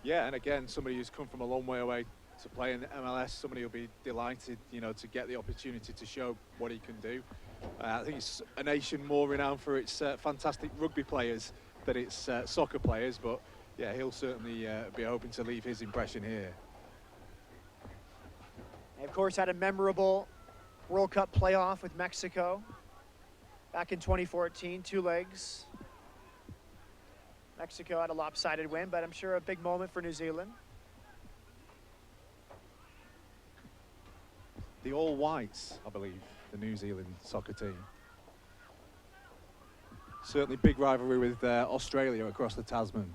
Yeah, and again, somebody who's come from a long way away to play in the MLS, somebody will be delighted, you know, to get the opportunity to show what he can do. I think it's a nation more renowned for its fantastic rugby players than its soccer players, but yeah, he'll certainly be hoping to leave his impression here. They, of course, had a memorable World Cup playoff with Mexico back in 2014, 2 legs. Mexico had a lopsided win, but I'm sure a big moment for New Zealand. The All Whites, I believe, the New Zealand soccer team. Certainly big rivalry with Australia across the Tasman.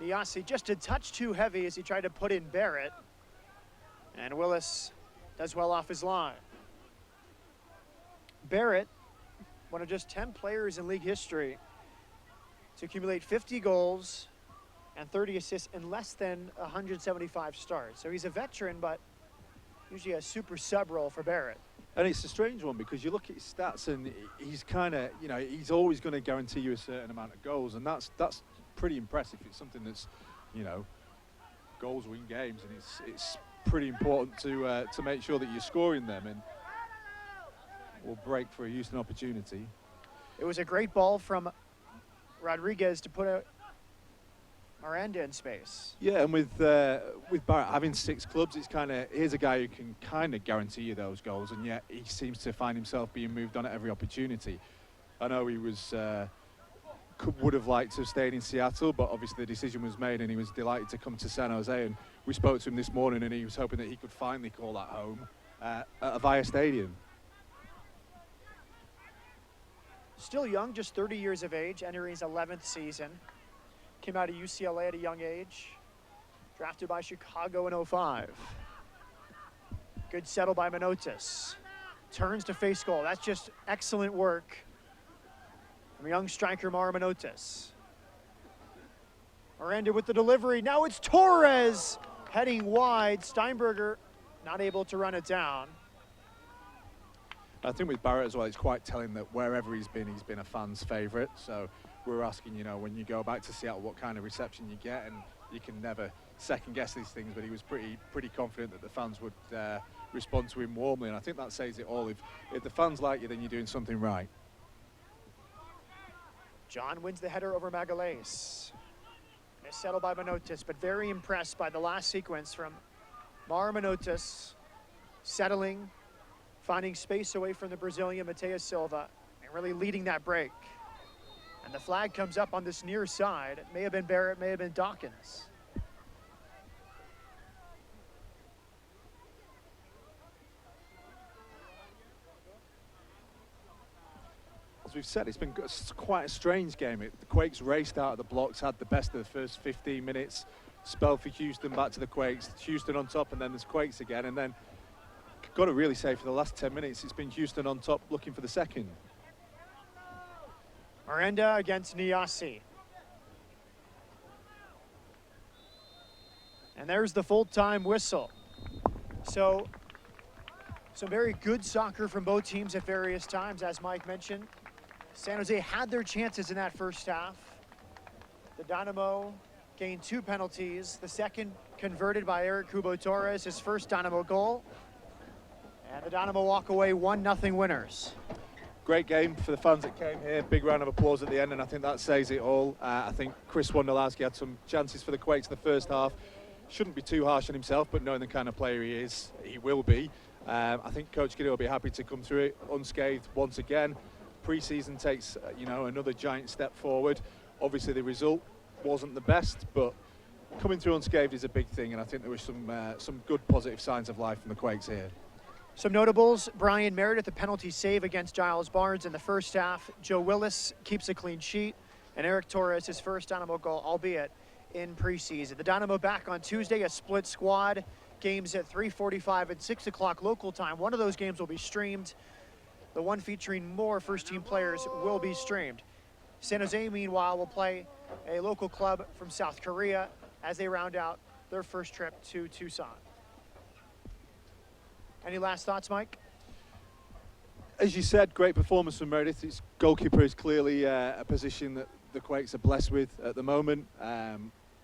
Niasi just a touch too heavy as he tried to put in Barrett. And Willis does well off his line. Barrett, one of just 10 players in league history to accumulate 50 goals and 30 assists in less than 175 starts. So he's a veteran, but usually a super sub role for Barrett. And it's a strange one because you look at his stats and he's kind of, you know, he's always going to guarantee you a certain amount of goals, and that's pretty impressive. It's something that's, you know, goals win games, and it's pretty important to make sure that you're scoring them, and we'll break for a Houston opportunity. It was a great ball from Rodriguez to put a Miranda in space. Yeah, and with Barrett having 6 clubs, it's kind of, here's a guy who can kind of guarantee you those goals, and yet he seems to find himself being moved on at every opportunity. I know he was would have liked to have stayed in Seattle, but obviously the decision was made and he was delighted to come to San Jose, and we spoke to him this morning and he was hoping that he could finally call that home at Avaya Stadium. Still young, just 30 years of age, entering his 11th season. Came out of UCLA at a young age. Drafted by Chicago in 05. Good settle by Manotas. Turns to face goal. That's just excellent work from young striker Mara Manotas. Miranda with the delivery. Now it's Torres heading wide. Steinberger not able to run it down. I think with Barrett as well, it's quite telling that wherever he's been a fan's favourite. So we're asking, you know, when you go back to Seattle, what kind of reception you get, and you can never second guess these things, but he was pretty confident that the fans would respond to him warmly, and I think that says it all. If the fans like you, then you're doing something right. John wins the header over Magalhaes. Missettled by Manotas, but very impressed by the last sequence from Mara Manotas, settling, finding space away from the Brazilian Mateus Silva, and really leading that break. And the flag comes up on this near side. It may have been Barrett, may have been Dawkins. As we've said, it's been quite a strange game. The Quakes raced out of the blocks, had the best of the first 15 minutes, spell for Houston back to the Quakes, Houston on top, and then there's Quakes again. And then, got to really say, for the last 10 minutes, it's been Houston on top looking for the second. Miranda against Niasi. And there's the full-time whistle. So, some very good soccer from both teams at various times, as Mike mentioned. San Jose had their chances in that first half. The Dynamo gained 2 penalties. The second converted by Eric Cubo Torres, his first Dynamo goal. And the Dynamo walk away 1-0 winners. Great game for the fans that came here. Big round of applause at the end, and I think that says it all. I think Chris Wondolowski had some chances for the Quakes in the first half. Shouldn't be too harsh on himself, but knowing the kind of player he is, he will be. I think Coach Giddy will be happy to come through it unscathed once again. Pre-season takes, another giant step forward. Obviously, the result wasn't the best, but coming through unscathed is a big thing, and I think there was some good positive signs of life from the Quakes here. Some notables: Brian Meredith, a penalty save against Giles Barnes in the first half. Joe Willis keeps a clean sheet. And Eric Torres, his first Dynamo goal, albeit in preseason. The Dynamo back on Tuesday, a split squad. Games at 3:45 and 6 o'clock local time. One of those games will be streamed. The one featuring more first-team players will be streamed. San Jose, meanwhile, will play a local club from South Korea as they round out their first trip to Tucson. Any last thoughts, Mike? As you said, great performance from Meredith. His goalkeeper is clearly a position that the Quakes are blessed with at the moment.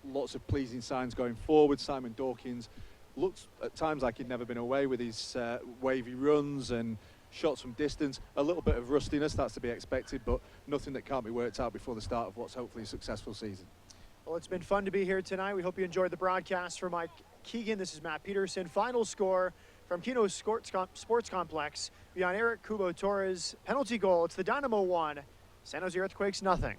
Lots of pleasing signs going forward. Simon Dawkins looks at times like he'd never been away with his wavy runs and shots from distance. A little bit of rustiness, that's to be expected, but nothing that can't be worked out before the start of what's hopefully a successful season. Well, it's been fun to be here tonight. We hope you enjoyed the broadcast. For Mike Keegan, this is Matt Peterson. Final score from Kino Sports Complex. Beyond Eric Cubo Torres' penalty goal, it's the Dynamo 1, San Jose Earthquakes 0.